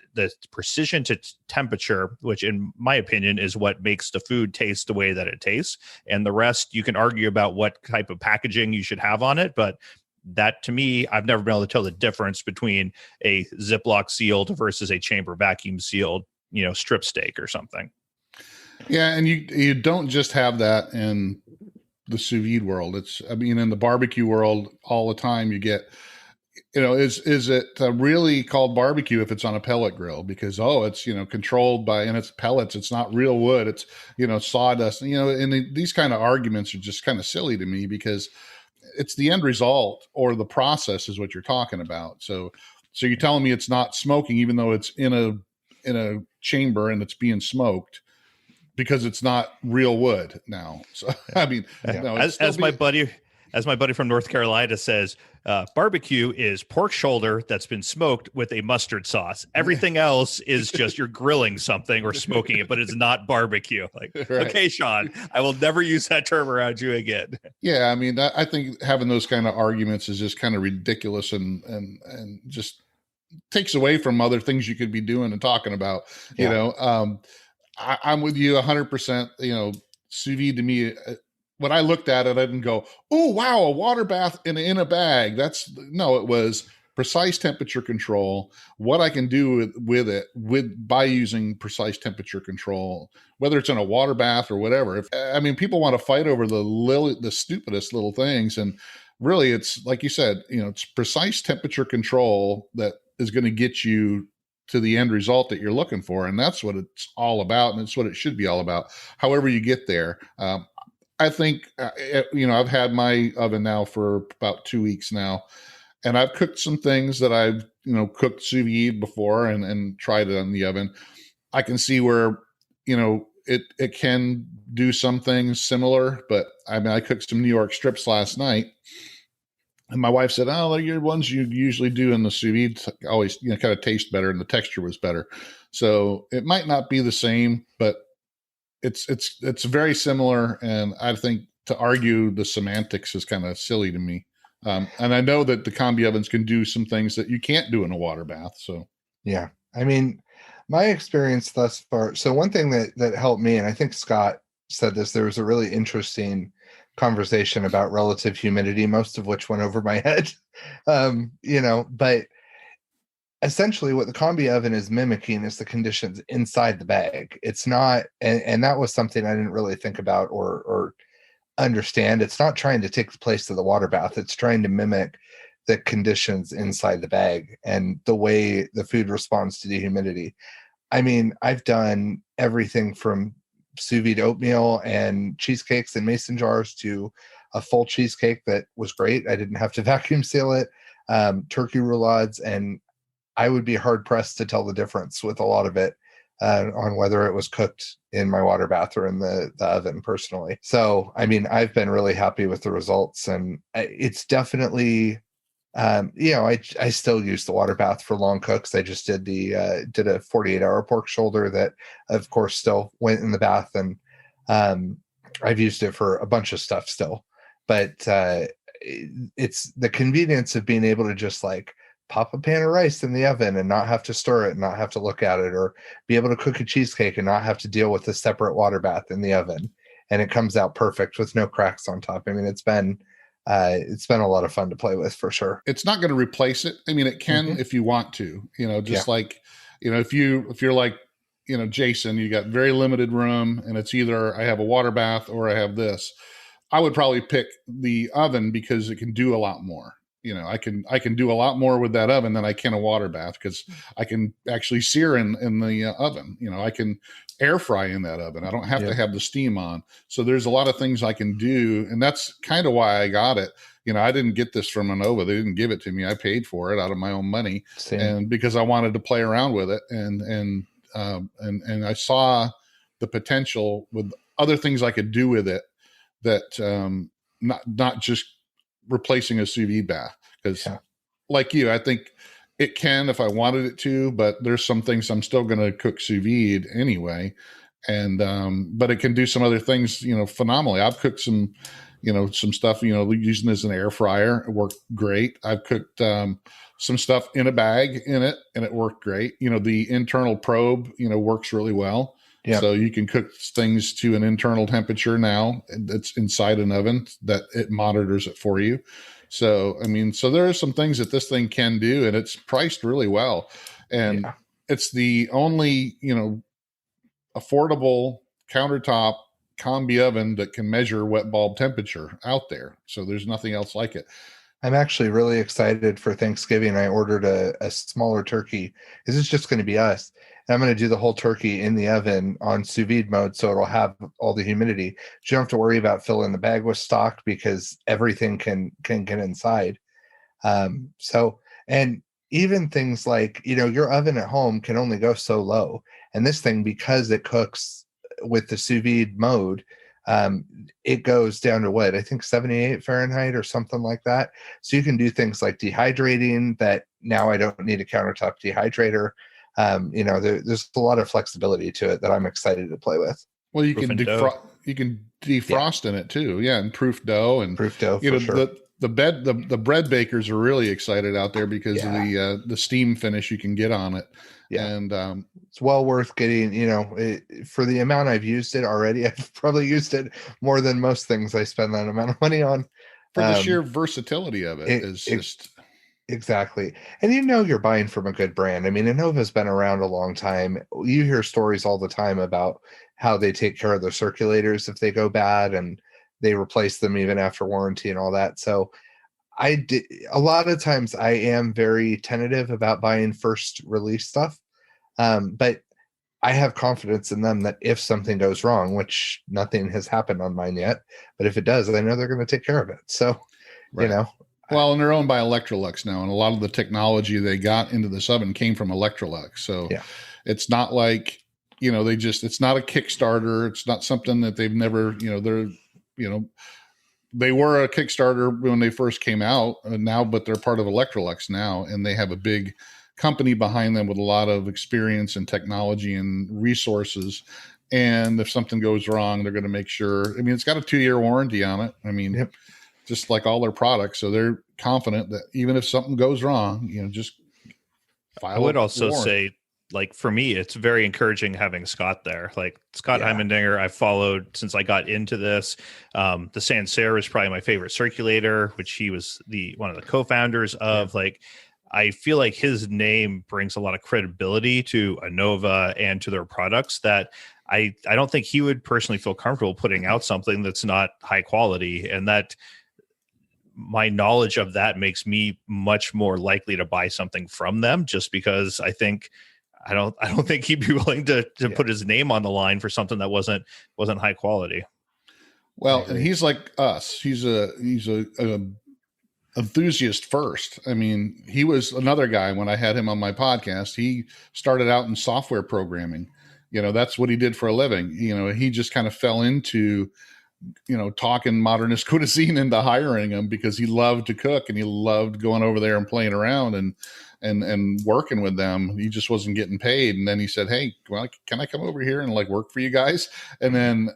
precision to temperature, which in my opinion is what makes the food taste the way that it tastes. And the rest, you can argue about what type of packaging you should have on it. But that, to me, I've never been able to tell the difference between a Ziploc sealed versus a chamber vacuum sealed, strip steak or something. Yeah. And you don't just have that in the sous vide world. In the barbecue world all the time you get, is it really called barbecue if it's on a pellet grill? Because, it's, controlled by, and it's pellets. It's not real wood. It's, sawdust, and these kind of arguments are just kind of silly to me, because it's the end result or the process is what you're talking about. So you're telling me it's not smoking, even though it's in a chamber and it's being smoked, because it's not real wood now. So, as my buddy from North Carolina says, barbecue is pork shoulder that's been smoked with a mustard sauce. Everything else is just you're grilling something or smoking it, but it's not barbecue. Like, right. Okay, Sean, I will never use that term around you again. Yeah, I think having those kind of arguments is just kind of ridiculous and just takes away from other things you could be doing and talking about. Yeah. I'm with you 100%. Sous vide to me, when I looked at it, I didn't go, "Oh wow, a water bath in a bag." It was precise temperature control. What I can do with it by using precise temperature control, whether it's in a water bath or whatever. People want to fight over the stupidest little things, and really, it's like you said, it's precise temperature control that is going to get you to the end result that you're looking for, and that's what it's all about, and it's what it should be all about. However you get there. I think, I've had my oven now for about 2 weeks now, and I've cooked some things that I've, cooked sous vide before and tried it on the oven. I can see where, it can do some things similar, but I cooked some New York strips last night, and my wife said, "Oh, your ones you usually do in the sous vide always, kind of taste better and the texture was better." So it might not be the same, but it's very similar, and I think to argue the semantics is kind of silly to me. And I know that the combi ovens can do some things that you can't do in a water bath. So yeah, my experience thus far. So one thing that helped me, and I think Scott said this, there was a really interesting conversation about relative humidity, most of which went over my head. But essentially what the combi oven is mimicking is the conditions inside the bag. It's not, and that was something I didn't really think about or understand. It's not trying to take the place of the water bath. It's trying to mimic the conditions inside the bag and the way the food responds to the humidity. I mean, I've done everything from sous vide oatmeal and cheesecakes in mason jars to a full cheesecake that was great. I didn't have to vacuum seal it. Turkey roulades, and I would be hard pressed to tell the difference with a lot of it on whether it was cooked in my water bath or in the oven personally. So, I mean, I've been really happy with the results, and it's definitely, I still use the water bath for long cooks. I just did a 48-hour pork shoulder that, of course, still went in the bath, and I've used it for a bunch of stuff still. But it's the convenience of being able to just like pop a pan of rice in the oven and not have to stir it, and not have to look at it, or be able to cook a cheesecake and not have to deal with a separate water bath in the oven. And it comes out perfect with no cracks on top. I mean, it's been a lot of fun to play with for sure. It's not going to replace it. I mean, it can if you want to, like, if you're like, Jason, you got very limited room and it's either I have a water bath or I have this. I would probably pick the oven because it can do a lot more. I can do a lot more with that oven than I can a water bath, because I can actually sear in the oven. I can air fry in that oven. I don't have to have the steam on. So there's a lot of things I can do. And that's kind of why I got it. I didn't get this from Anova. They didn't give it to me. I paid for it out of my own money. Same. And because I wanted to play around with it. And I saw the potential with other things I could do with it that not just replacing a sous vide bath, because like you, I think it can if I wanted it to, but there's some things I'm still going to cook sous vide anyway. And, but it can do some other things, phenomenally. I've cooked some stuff, using it as an air fryer. It worked great. I've cooked, some stuff in a bag in it, and it worked great. The internal probe, works really well. Yeah. So you can cook things to an internal temperature now that's inside an oven that it monitors it for you. So, I mean, so there are some things that this thing can do, and it's priced really well. And it's the only, affordable countertop combi oven that can measure wet bulb temperature out there. So there's nothing else like it. I'm actually really excited for Thanksgiving. I ordered a smaller turkey. This is just going to be us. And I'm going to do the whole turkey in the oven on sous vide mode, so it'll have all the humidity. You don't have to worry about filling the bag with stock, because everything can get inside. And even things like, your oven at home can only go so low. And this thing, because it cooks with the sous vide mode, it goes down to what, I think 78 Fahrenheit or something like that. So you can do things like dehydrating that now I don't need a countertop dehydrator. There's a lot of flexibility to it that I'm excited to play with. Well, you can defrost in it too. Yeah. And proof dough for sure. The bread bakers are really excited out there because of the steam finish you can get on it. Yeah. And it's well worth getting, for the amount I've used it already. I've probably used it more than most things I spend that amount of money on. For the sheer versatility of it is just... Exactly. And you're buying from a good brand. I mean, Anova's been around a long time. You hear stories all the time about how they take care of their circulators if they go bad, and they replace them even after warranty and all that. So a lot of times I am very tentative about buying first release stuff. But I have confidence in them that if something goes wrong, which nothing has happened on mine yet, but if it does, I know they're going to take care of it. So, right. Well, and they're owned by Electrolux now, and a lot of the technology they got into this oven came from Electrolux. So it's not like, it's not a Kickstarter. It's not something that they've never, they were a Kickstarter when they first came out now, but they're part of Electrolux now, and they have a big company behind them with a lot of experience and technology and resources. And if something goes wrong, they're going to make sure, it's got a 2-year warranty on it. Just like all their products. So they're confident that even if something goes wrong, just file. I would also say like for me, it's very encouraging having Scott there. Like Scott Heimendinger, I've followed since I got into this. The Sancerre is probably my favorite circulator, which he was one of the co-founders of. Like, I feel like his name brings a lot of credibility to Anova and to their products that I don't think he would personally feel comfortable putting out something that's not high quality, and that my knowledge of that makes me much more likely to buy something from them, just because I don't think he'd be willing to put his name on the line for something that wasn't high quality. Well, and he's like us. He's a enthusiast first. I mean, he was another guy when I had him on my podcast. He started out in software programming. That's what he did for a living. He just kind of fell into talking modernist cuisine into hiring him because he loved to cook and he loved going over there and playing around and working with them. He just wasn't getting paid. And then he said, "Hey, well, can I come over here and like work for you guys?" And then,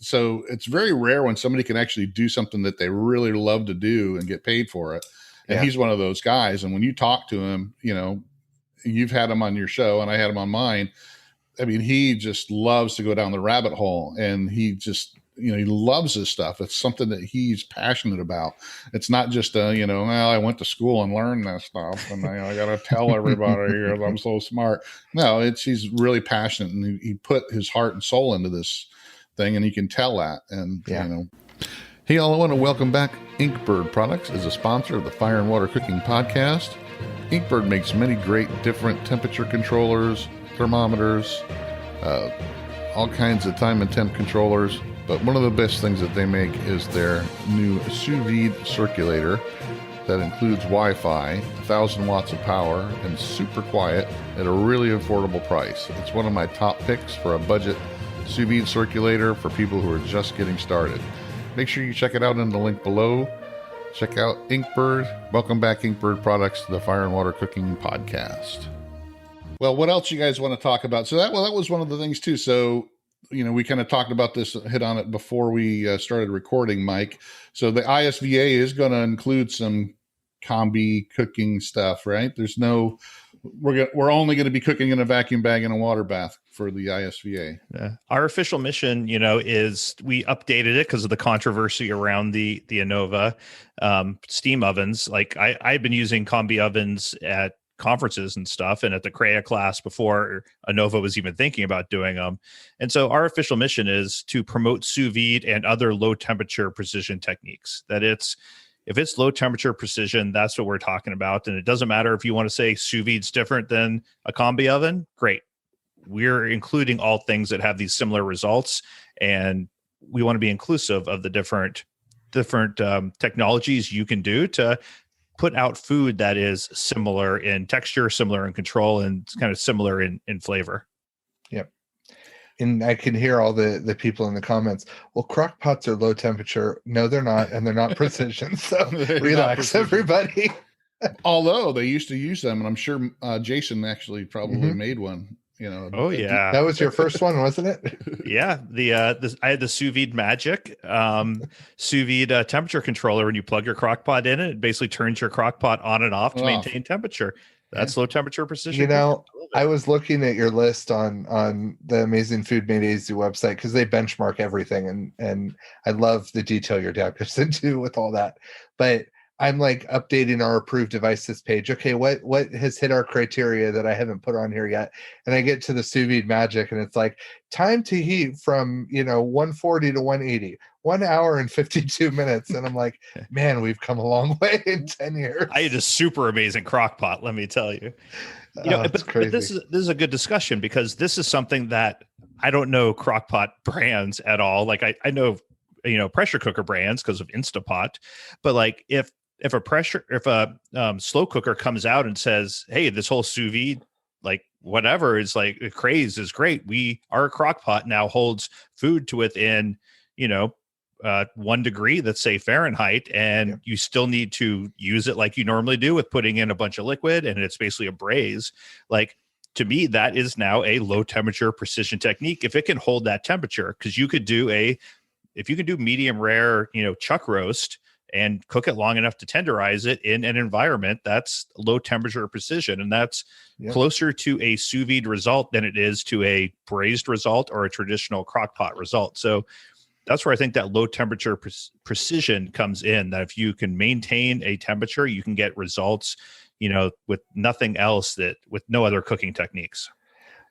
so it's very rare when somebody can actually do something that they really love to do and get paid for it. And he's one of those guys. And when you talk to him, you've had him on your show and I had him on mine. I mean, he just loves to go down the rabbit hole, and he just, he loves this stuff. It's something that he's passionate about. It's not just well, I went to school and learned that stuff, and I got to tell everybody I'm so smart. No, he's really passionate, and he put his heart and soul into this thing, and you can tell that. And Hey, all, I want to welcome back Inkbird Products as a sponsor of the Fire and Water Cooking Podcast. Inkbird makes many great different temperature controllers, thermometers, all kinds of time and temp controllers. But one of the best things that they make is their new Sous Vide circulator that includes Wi-Fi, 1,000 watts of power, and super quiet at a really affordable price. It's one of my top picks for a budget sous vide circulator for people who are just getting started. Make sure you check it out in the link below. Check out Inkbird. Welcome back, Inkbird Products, to the Fire and Water Cooking Podcast. Well, what else you guys want to talk about? So that was one of the things too. So, we kind of talked about this, hit on it before we started recording, Mike. So the ISVA is going to include some combi cooking stuff, right? We're only going to be cooking in a vacuum bag and a water bath for the ISVA. Yeah. Our official mission, is we updated it because of the controversy around the Anova steam ovens. Like I've been using combi ovens at conferences and stuff, and at the CREA class before Anova was even thinking about doing them. And so our official mission is to promote sous vide and other low temperature precision techniques. That if it's low temperature precision, that's what we're talking about. And it doesn't matter if you want to say sous vide's different than a combi oven. Great. We're including all things that have these similar results, and we want to be inclusive of the different technologies you can do to put out food that is similar in texture, similar in control, and kind of similar in flavor. Yep. And I can hear all the people in the comments. Well, crock pots are low temperature. No, they're not. And they're not precision. So relax, everybody. Although they used to use them. And I'm sure Jason actually probably made one. Oh yeah, that was your first one, wasn't it? Yeah, I had the Sous Vide Magic Sous Vide temperature controller. When you plug your crock pot in it basically turns your crock pot on and off to maintain temperature. That's low temperature precision. I was looking at your list on the Amazing Food Made Easy website because they benchmark everything, and I love the detail your dad goes into with all that. But I'm like updating our approved devices page. Okay, what has hit our criteria that I haven't put on here yet? And I get to the Sous Vide Magic, and it's like time to heat from 140 to 180, 1 hour and 52 minutes. And I'm like, man, we've come a long way in 10 years. I had a super amazing crock pot, let me tell you. But this is a good discussion, because this is something that I don't know crock pot brands at all. Like I know pressure cooker brands because of Instapot, but like if a slow cooker comes out and says, hey, this whole sous vide, like whatever, is like the craze is great. Our crock pot now holds food to within, 1 degree, let's say Fahrenheit, and you still need to use it like you normally do with putting in a bunch of liquid, and it's basically a braise. Like, to me, that is now a low temperature precision technique. If it can hold that temperature, because if you can do medium rare, chuck roast, and cook it long enough to tenderize it in an environment that's low temperature precision. And that's closer to a sous vide result than it is to a braised result or a traditional crock pot result. So that's where I think that low temperature precision comes in, that if you can maintain a temperature, you can get results, with nothing else, with no other cooking techniques.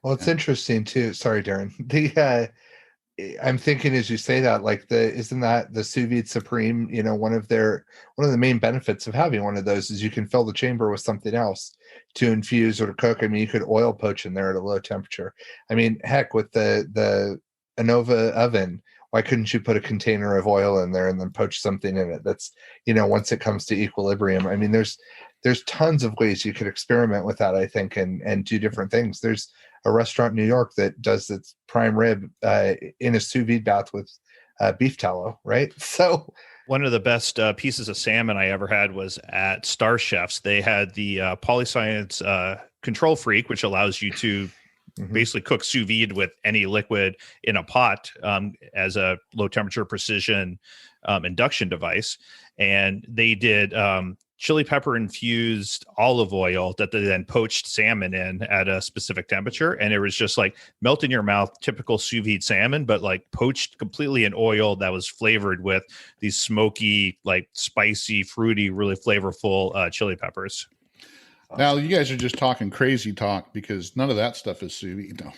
Well, it's interesting too. Sorry, Darren. I'm thinking as you say that, like isn't that the Sous Vide Supreme? One of the main benefits of having one of those is you can fill the chamber with something else to infuse or to cook. I mean, you could oil poach in there at a low temperature. I mean, heck, with the Anova oven, why couldn't you put a container of oil in there and then poach something in it? That's, once it comes to equilibrium. I mean, there's tons of ways you could experiment with that, I think, and do different things. There's a restaurant in New York that does its prime rib in a sous vide bath with beef tallow, right? So one of the best pieces of salmon I ever had was at Star Chefs. They had the Polyscience Control Freak, which allows you to basically cook sous vide with any liquid in a pot as a low temperature precision induction device. And they did chili pepper infused olive oil that they then poached salmon in at a specific temperature. And it was just like melt in your mouth, typical sous vide salmon, but like poached completely in oil that was flavored with these smoky, like spicy, fruity, really flavorful chili peppers. Now you guys are just talking crazy talk because none of that stuff is sous vide. No,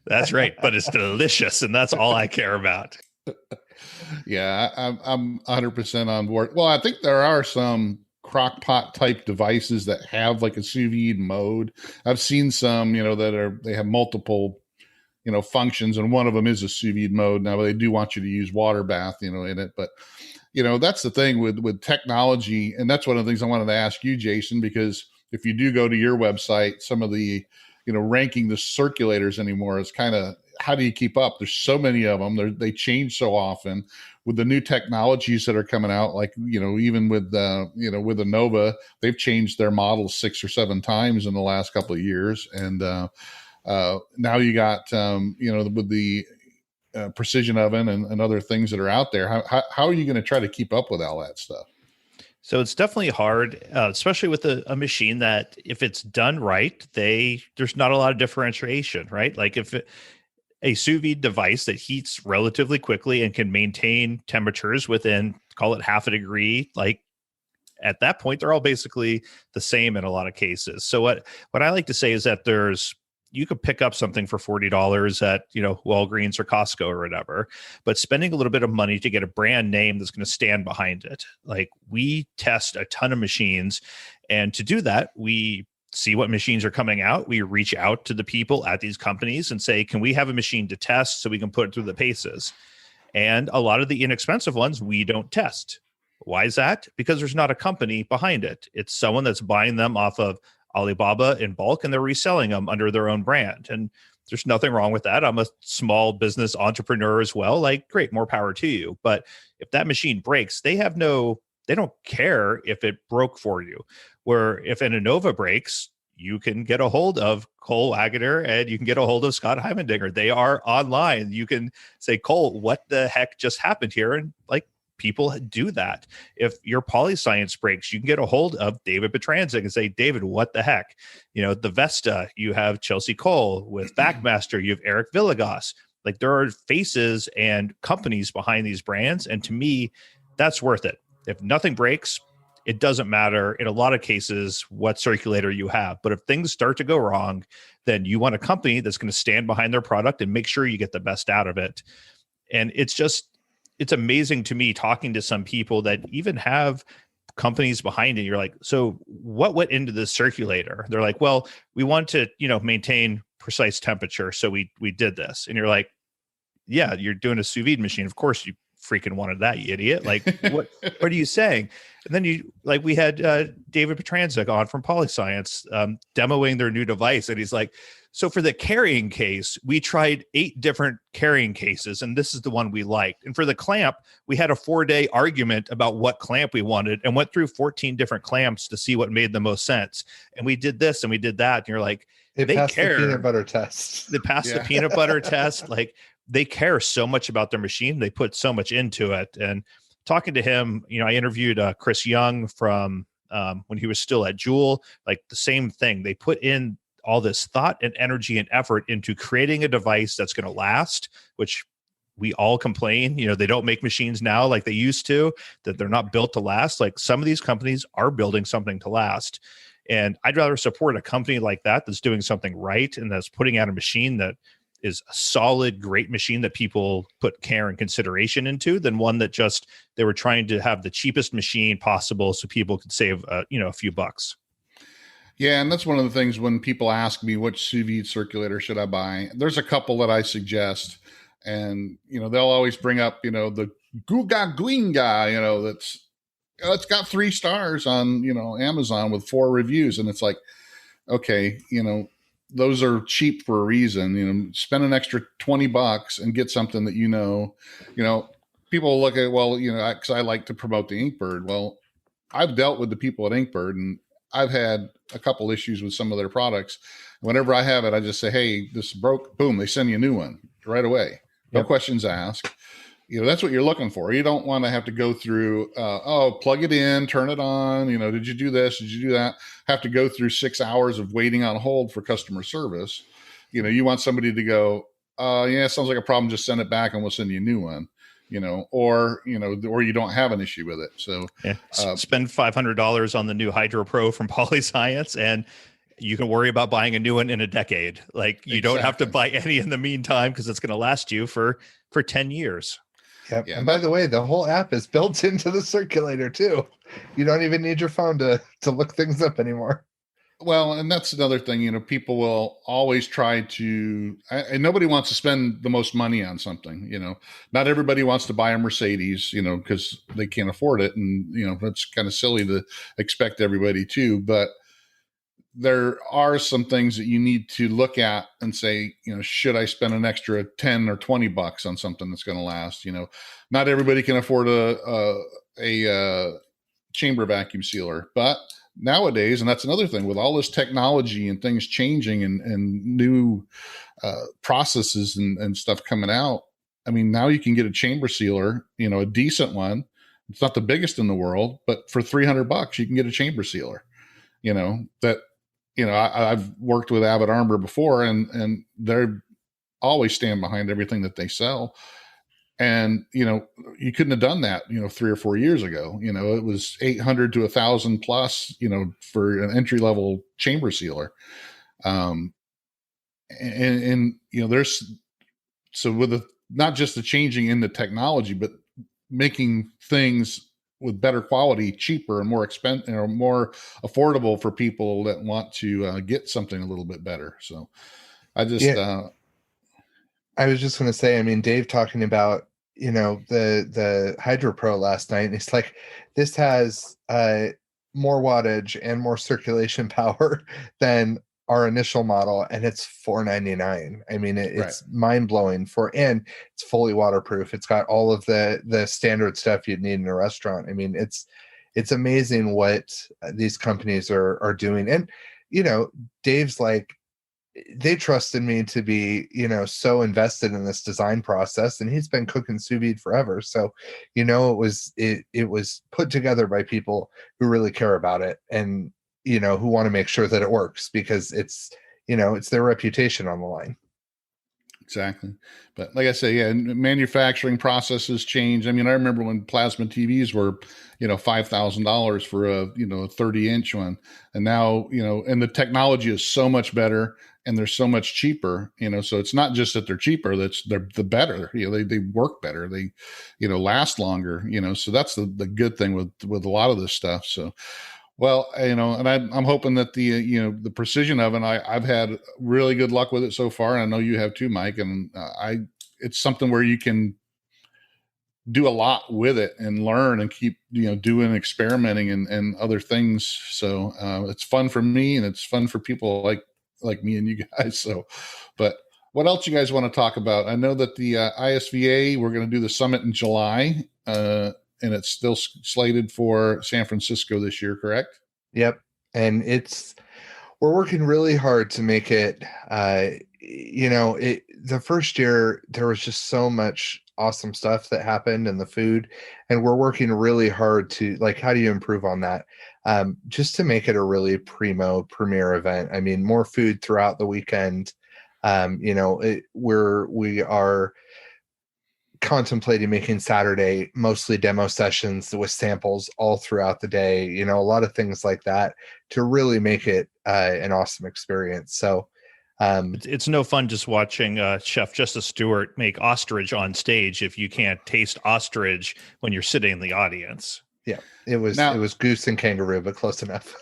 that's right, but it's delicious, and that's all I care about. Yeah, I'm 100% on board. Well, I think there are some crock pot type devices that have like a sous vide mode. I've seen some, they have multiple, functions, and one of them is a sous vide mode. Now they do want you to use water bath, in it, but that's the thing with technology, and that's one of the things I wanted to ask you, Jason, because if you do go to your website, some of the, ranking the circulators anymore is kind of, how do you keep up? There's so many of them. They change so often with the new technologies that are coming out. Like, even with, with Anova, they've changed their models 6 or 7 times in the last couple of years. And now you got, with the precision oven and other things that are out there. How are you going to try to keep up with all that stuff? So it's definitely hard, especially with a machine that if it's done right, there's not a lot of differentiation, right? Like if a sous vide device that heats relatively quickly and can maintain temperatures within, call it half a degree, like at that point, they're all basically the same in a lot of cases. So what I like to say is that you could pick up something for $40 at, Walgreens or Costco or whatever, but spending a little bit of money to get a brand name that's going to stand behind it. Like, we test a ton of machines, and to do that, we see what machines are coming out. We reach out to the people at these companies and say, can we have a machine to test so we can put it through the paces? And a lot of the inexpensive ones we don't test. Why is that? Because there's not a company behind it. It's someone that's buying them off of Alibaba in bulk, and they're reselling them under their own brand. And there's nothing wrong with that. I'm a small business entrepreneur as well. Like, great, more power to you. But if that machine breaks, they don't care if it broke for you. Where if an Anova breaks, you can get a hold of Cole Waggoner and you can get a hold of Scott Heimendinger. They are online. You can say, Cole, what the heck just happened here? And like, people do that. If your Polyscience breaks, you can get a hold of David Petranzik and say, David, what the heck? The Vesta, you have Chelsea Cole. With Backmaster, you have Eric Villegas. Like, there are faces and companies behind these brands. And to me, that's worth it. If nothing breaks, it doesn't matter in a lot of cases what circulator you have. But if things start to go wrong, then you want a company that's going to stand behind their product and make sure you get the best out of it. And it's amazing to me talking to some people that even have companies behind it. You're like, so what went into this circulator? They're like, well, we want to, maintain precise temperature. So we did this. And you're like, yeah, you're doing a sous vide machine. Of course you freaking wanted that, you idiot. Like, what are you saying? And then we had David Petranzik on from Polyscience demoing their new device. And he's like, so for the carrying case, we tried 8 different carrying cases, and this is the one we liked. And for the clamp, we had a 4-day argument about what clamp we wanted and went through 14 different clamps to see what made the most sense. And we did this and we did that. And you're like, they care. The peanut butter test. They passed the peanut butter test. Like, they care so much about their machine. They put so much into it. And talking to him, I interviewed Chris Young from when he was still at Joule, like the same thing. They put in all this thought and energy and effort into creating a device that's going to last, which we all complain, they don't make machines now like they used to, that they're not built to last. Like some of these companies are building something to last. And I'd rather support a company like that that's doing something right and that's putting out a machine that is a solid, great machine that people put care and consideration into than one that just they were trying to have the cheapest machine possible so people could save, a few bucks. Yeah, and that's one of the things when people ask me which sous vide circulator should I buy. There's a couple that I suggest, and they'll always bring up the Guga Guinga, it's got 3 stars on Amazon with 4 reviews, and it's like, okay, those are cheap for a reason. Spend an extra $20 and get something that people look at, well, because I like to promote the Inkbird. Well, I've dealt with the people at Inkbird, and I've had a couple issues with some of their products. Whenever I have it, I just say, hey, this broke. Boom, they send you a new one right away. No questions asked. That's what you're looking for. You don't want to have to go through, plug it in, turn it on. Did you do this? Did you do that? Have to go through 6 hours of waiting on hold for customer service. You want somebody to go, yeah, sounds like a problem. Just send it back and we'll send you a new one. Or you don't have an issue with it. So spend $500 on the new Hydro Pro from Polyscience, and you can worry about buying a new one in a decade. Like you don't have to buy any in the meantime because it's going to last you for 10 years. Yep. Yeah. And by the way, the whole app is built into the circulator too. You don't even need your phone to look things up anymore. Well, and that's another thing, people will always try to, and nobody wants to spend the most money on something, not everybody wants to buy a Mercedes, because they can't afford it. And, that's kind of silly to expect everybody to, but there are some things that you need to look at and say, should I spend an extra 10 or $20 on something that's going to last? Not everybody can afford a chamber vacuum sealer, but nowadays, and that's another thing with all this technology and things changing and new processes and stuff coming out. I mean, now you can get a chamber sealer, a decent one. It's not the biggest in the world, but for $300, you can get a chamber sealer, I've worked with Avid Armor before, and they're always stand behind everything that they sell. And, you couldn't have done that, 3 or 4 years ago. It was 800 to 1,000 plus, for an entry level chamber sealer. There's, so with not just the changing in the technology, but making things with better quality, cheaper and more expensive, more affordable for people that want to get something a little bit better. So I was just going to say, I mean, Dave talking about, the Hydro Pro last night, and it's like, this has more wattage and more circulation power than our initial model, and it's $499. I mean, it's mind blowing and it's fully waterproof. It's got all of the standard stuff you'd need in a restaurant. I mean, it's amazing what these companies are doing. And, Dave's like, they trusted me to be, so invested in this design process, and he's been cooking sous vide forever. So, it was put together by people who really care about it and, who want to make sure that it works, because it's their reputation on the line. Exactly. But like I say, yeah, manufacturing processes change. I mean, I remember when plasma TVs were, $5,000 for a 30-inch one. And now, and the technology is so much better and they're so much cheaper, so it's not just that they're cheaper, they're the better, they work better. They, last longer, so that's the good thing with a lot of this stuff. So, well, and I'm hoping that the Precision Oven, I've had really good luck with it so far. And I know you have too, Mike. And it's something where you can do a lot with it and learn and keep, doing experimenting and other things. So it's fun for me and it's fun for people like me and you guys. So, but what else you guys want to talk about? I know that the ISVA, we're going to do the summit in July. And it's still slated for San Francisco this year, correct? Yep. And we're working really hard to make it, the first year, there was just so much awesome stuff that happened and the food. And we're working really hard to, like, how do you improve on that? Just to make it a really premier event. I mean, more food throughout the weekend. We are contemplating making Saturday mostly demo sessions with samples all throughout the day, a lot of things like that to really make it an awesome experience. So it's no fun just watching Chef Justice Stewart make ostrich on stage if you can't taste ostrich when you're sitting in the audience. Yeah, it was goose and kangaroo, but close enough.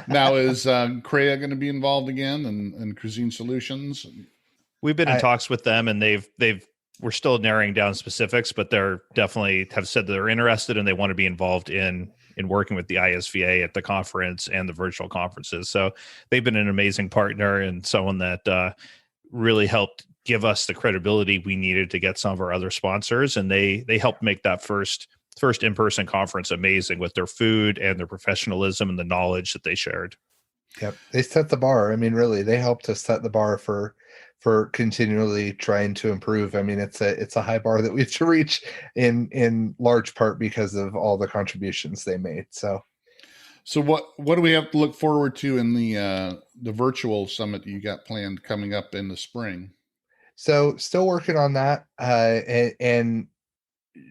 Now, is Crea going to be involved again and Cuisine Solutions? We've been in talks with them, and we're still narrowing down specifics, but they're definitely have said that they're interested and they want to be involved in working with the ISVA at the conference and the virtual conferences. So they've been an amazing partner and someone that really helped give us the credibility we needed to get some of our other sponsors. And they helped make that first in-person conference amazing with their food and their professionalism and the knowledge that they shared. Yep. They set the bar. I mean, really, they helped us set the bar for continually trying to improve. I mean, it's a high bar that we have to reach in large part because of all the contributions they made. So what do we have to look forward to in the virtual summit you got planned coming up in the spring? So still working on that and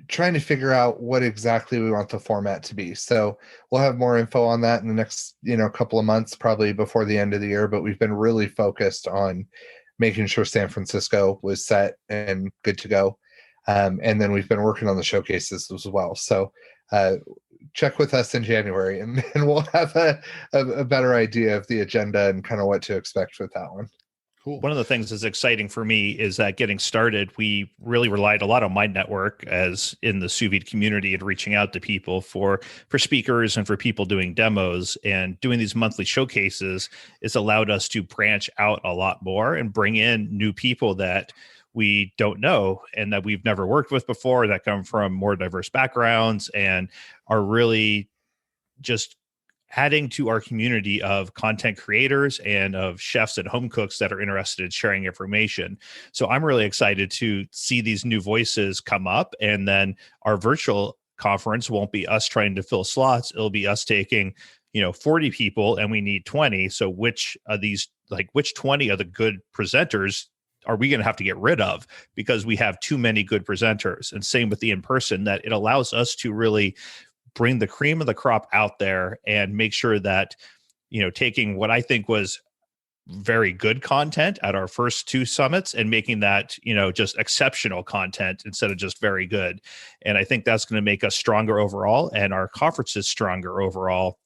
trying to figure out what exactly we want the format to be. So we'll have more info on that in the next, couple of months, probably before the end of the year, but we've been really focused on making sure San Francisco was set and good to go. And then we've been working on the showcases as well. So check with us in January and we'll have a better idea of the agenda and kind of what to expect with that one. Cool. One of the things that's exciting for me is that getting started, we really relied a lot on my network as in the sous vide community and reaching out to people for speakers and for people doing demos, and doing these monthly showcases has allowed us to branch out a lot more and bring in new people that we don't know and that we've never worked with before, that come from more diverse backgrounds and are really just adding to our community of content creators and of chefs and home cooks that are interested in sharing information. So I'm really excited to see these new voices come up, and then our virtual conference won't be us trying to fill slots. It'll be us taking, 40 people and we need 20. So which 20 of the good presenters are we going to have to get rid of because we have too many good presenters? And same with the in-person, that it allows us to really bring the cream of the crop out there and make sure that, taking what I think was very good content at our first two summits and making that, just exceptional content instead of just very good. And I think that's going to make us stronger overall and our conferences stronger overall.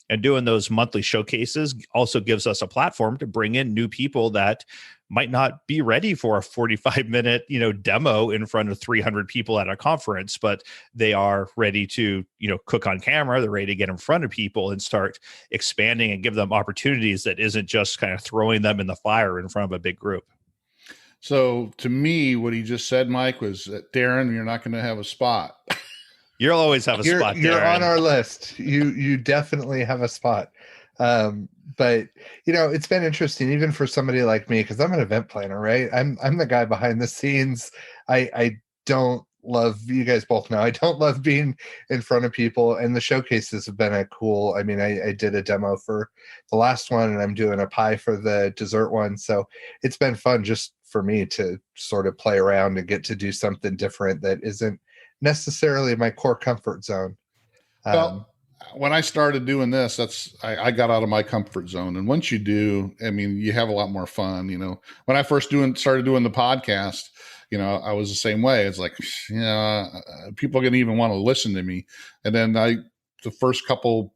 And doing those monthly showcases also gives us a platform to bring in new people that might not be ready for a 45-minute, demo in front of 300 people at a conference, but they are ready to, cook on camera. They're ready to get in front of people and start expanding and give them opportunities that isn't just kind of throwing them in the fire in front of a big group. So to me, what he just said, Mike, was that Darren, you're not going to have a spot. You'll always have a spot. You're on our list. You definitely have a spot. But it's been interesting even for somebody like me, because I'm an event planner, right? I'm the guy behind the scenes. I don't love, you guys both know, I don't love being in front of people, and the showcases have been a cool. I mean, I did a demo for the last one and I'm doing a pie for the dessert one. So it's been fun just for me to sort of play around and get to do something different that isn't necessarily my core comfort zone. Well, when I started doing this, I got out of my comfort zone. And once you do, I mean, you have a lot more fun. When I first started doing the podcast, I was the same way. It's like, people are going to even want to listen to me. And then the first couple,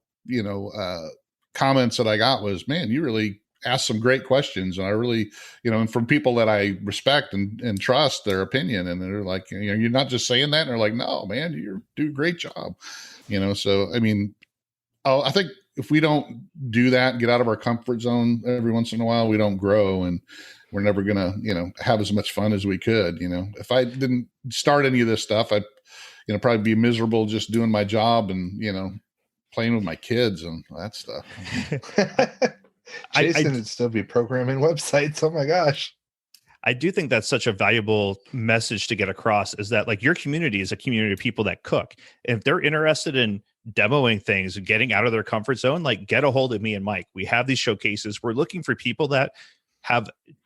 comments that I got was, man, you really asked some great questions. And I really, and from people that I respect and trust their opinion. And they're like, you're not just saying that. And they're like, no, man, you do a great job. So, I mean, I think if we don't do that, get out of our comfort zone every once in a while, we don't grow, and we're never going to, have as much fun as we could. If I didn't start any of this stuff, I'd, probably be miserable just doing my job and, playing with my kids and that stuff. Jason would still be programming websites. Oh my gosh. I do think that's such a valuable message to get across, is that like your community is a community of people that cook. And if they're interested in demoing things and getting out of their comfort zone, like get a hold of me and Mike. We have these showcases. We're looking for people that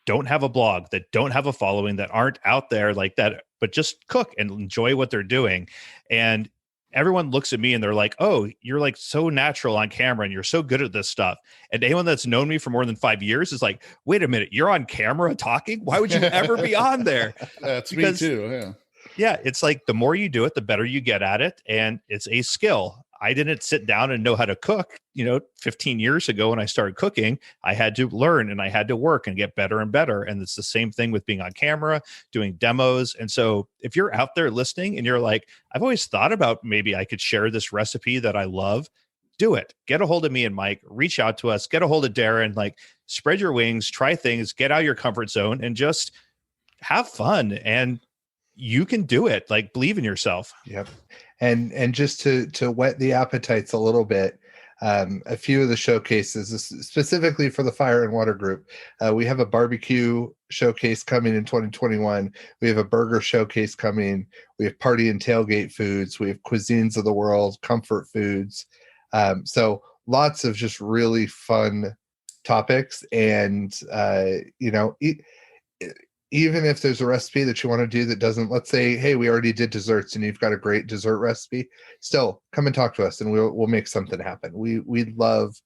don't have a blog, that don't have a following, that aren't out there like that, but just cook and enjoy what they're doing. And everyone looks at me and they're like, oh, you're like so natural on camera and you're so good at this stuff. And anyone that's known me for more than 5 years is like, wait a minute, you're on camera talking? Why would you ever be on there? That's Because, me too. Yeah. yeah, it's like the more you do it, the better you get at it. And it's a skill. I didn't sit down and know how to cook, 15 years ago when I started cooking. I had to learn and I had to work and get better and better. And it's the same thing with being on camera, doing demos. And so if you're out there listening and you're like, I've always thought about maybe I could share this recipe that I love, do it. Get a hold of me and Mike, reach out to us, get a hold of Darren, like spread your wings, try things, get out of your comfort zone and just have fun. And you can do it. Like, believe in yourself. Yep. And just to whet the appetites a little bit, a few of the showcases, specifically for the Fire and Water group, we have a barbecue showcase coming in 2021. We have a burger showcase coming. We have party and tailgate foods. We have cuisines of the world, comfort foods. So lots of just really fun topics. And, even if there's a recipe that you want to do that doesn't, let's say, hey, we already did desserts and you've got a great dessert recipe, still come and talk to us and we'll make something happen. We love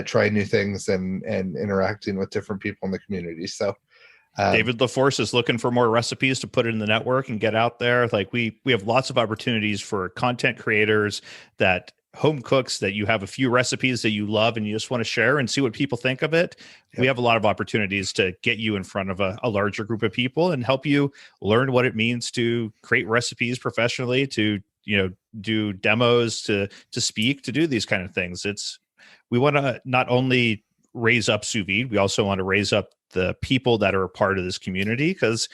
trying new things and interacting with different people in the community. So David LaForce is looking for more recipes to put in the network and get out there. Like we have lots of opportunities for content creators, that home cooks, that you have a few recipes that you love and you just want to share and see what people think of it. Yep. We have a lot of opportunities to get you in front of a larger group of people and help you learn what it means to create recipes professionally, to, do demos, to speak, to do these kind of things. We want to not only raise up Sous Vide, we also want to raise up the people that are a part of this community, because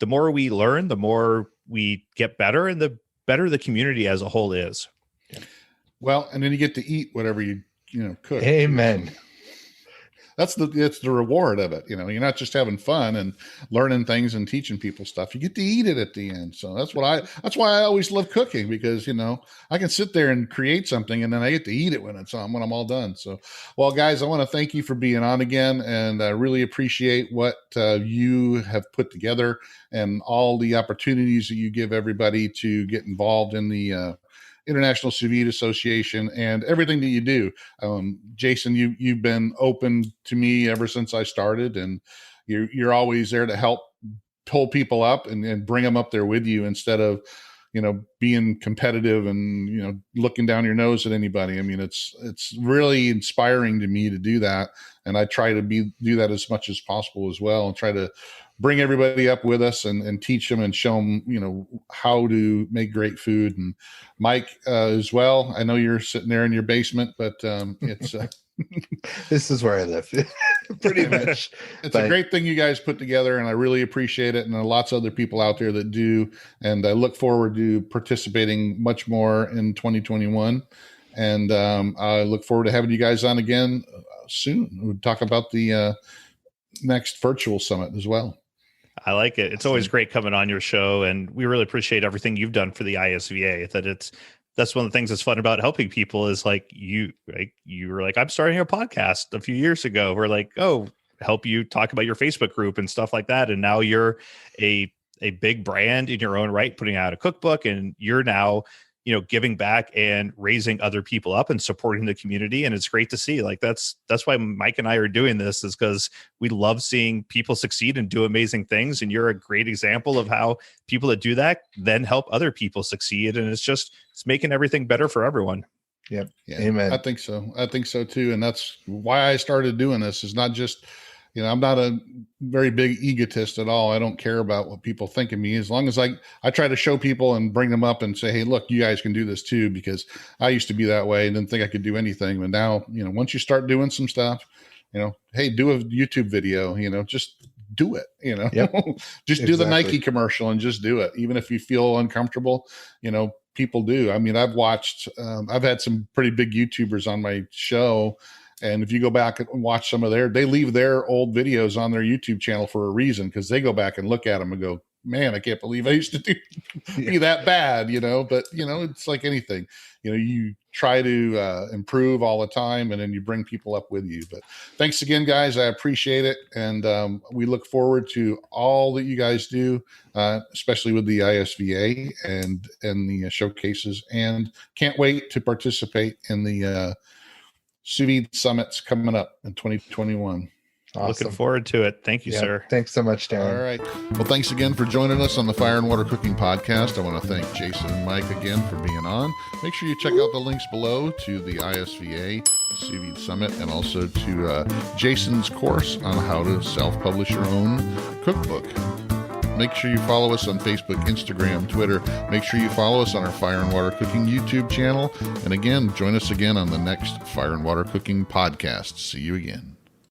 the more we learn, the more we get better and the better the community as a whole is. Well, and then you get to eat whatever you cook. Amen. It's the reward of it. You're not just having fun and learning things and teaching people stuff. You get to eat it at the end. So that's why I always love cooking, because, I can sit there and create something and then I get to eat it when I'm all done. So, well, guys, I want to thank you for being on again. And I really appreciate what you have put together and all the opportunities that you give everybody to get involved in the International Sous Vide Association and everything that you do. Jason, you've been open to me ever since I started, and you're always there to help pull people up and bring them up there with you, instead of, being competitive and, looking down your nose at anybody. I mean, it's really inspiring to me to do that. And I try to do that as much as possible as well, and try to bring everybody up with us and teach them and show them, how to make great food. And Mike, as well, I know you're sitting there in your basement, but it's this is where I live. Pretty much. It's a great thing you guys put together, and I really appreciate it. And there are lots of other people out there that do. And I look forward to participating much more in 2021. And I look forward to having you guys on again soon. We'll talk about the next virtual summit as well. I like it. It's always great coming on your show, and we really appreciate everything you've done for the ISVA. That's one of the things that's fun about helping people is you were like, I'm starting a podcast a few years ago. We're like, oh, help you talk about your Facebook group and stuff like that. And now you're a big brand in your own right, putting out a cookbook, and you're now, giving back and raising other people up and supporting the community. And it's great to see. That's why Mike and I are doing this, is because we love seeing people succeed and do amazing things. And you're a great example of how people that do that then help other people succeed. And it's making everything better for everyone. Yep. Yeah, Amen. I think so too. And that's why I started doing this. Is not just, I'm not a very big egotist at all. I don't care about what people think of me, as long as I try to show people and bring them up and say, hey, look, you guys can do this too, because I used to be that way and didn't think I could do anything. But now, once you start doing some stuff, hey, do a YouTube video, just do it, Yep. just do the Nike commercial and just do it. Even if you feel uncomfortable, people do. I mean, I've had some pretty big YouTubers on my show, And if you go back and watch some of they leave their old videos on their YouTube channel for a reason, because they go back and look at them and go, man, I can't believe I used to be that bad, but it's like anything, you try to improve all the time, and then you bring people up with you. But thanks again, guys. I appreciate it. And we look forward to all that you guys do, especially with the ISVA and the showcases, and can't wait to participate in the Sous Vide Summits coming up in 2021. Awesome. Looking forward to it. Thank you, sir. Thanks so much, Darren. All right. Well, thanks again for joining us on the Fire and Water Cooking Podcast. I want to thank Jason and Mike again for being on. Make sure you check out the links below to the ISVA Sous Vide Summit, and also to Jason's course on how to self-publish your own cookbook. Make sure you follow us on Facebook, Instagram, Twitter. Make sure you follow us on our Fire and Water Cooking YouTube channel. And again, join us again on the next Fire and Water Cooking Podcast. See you again.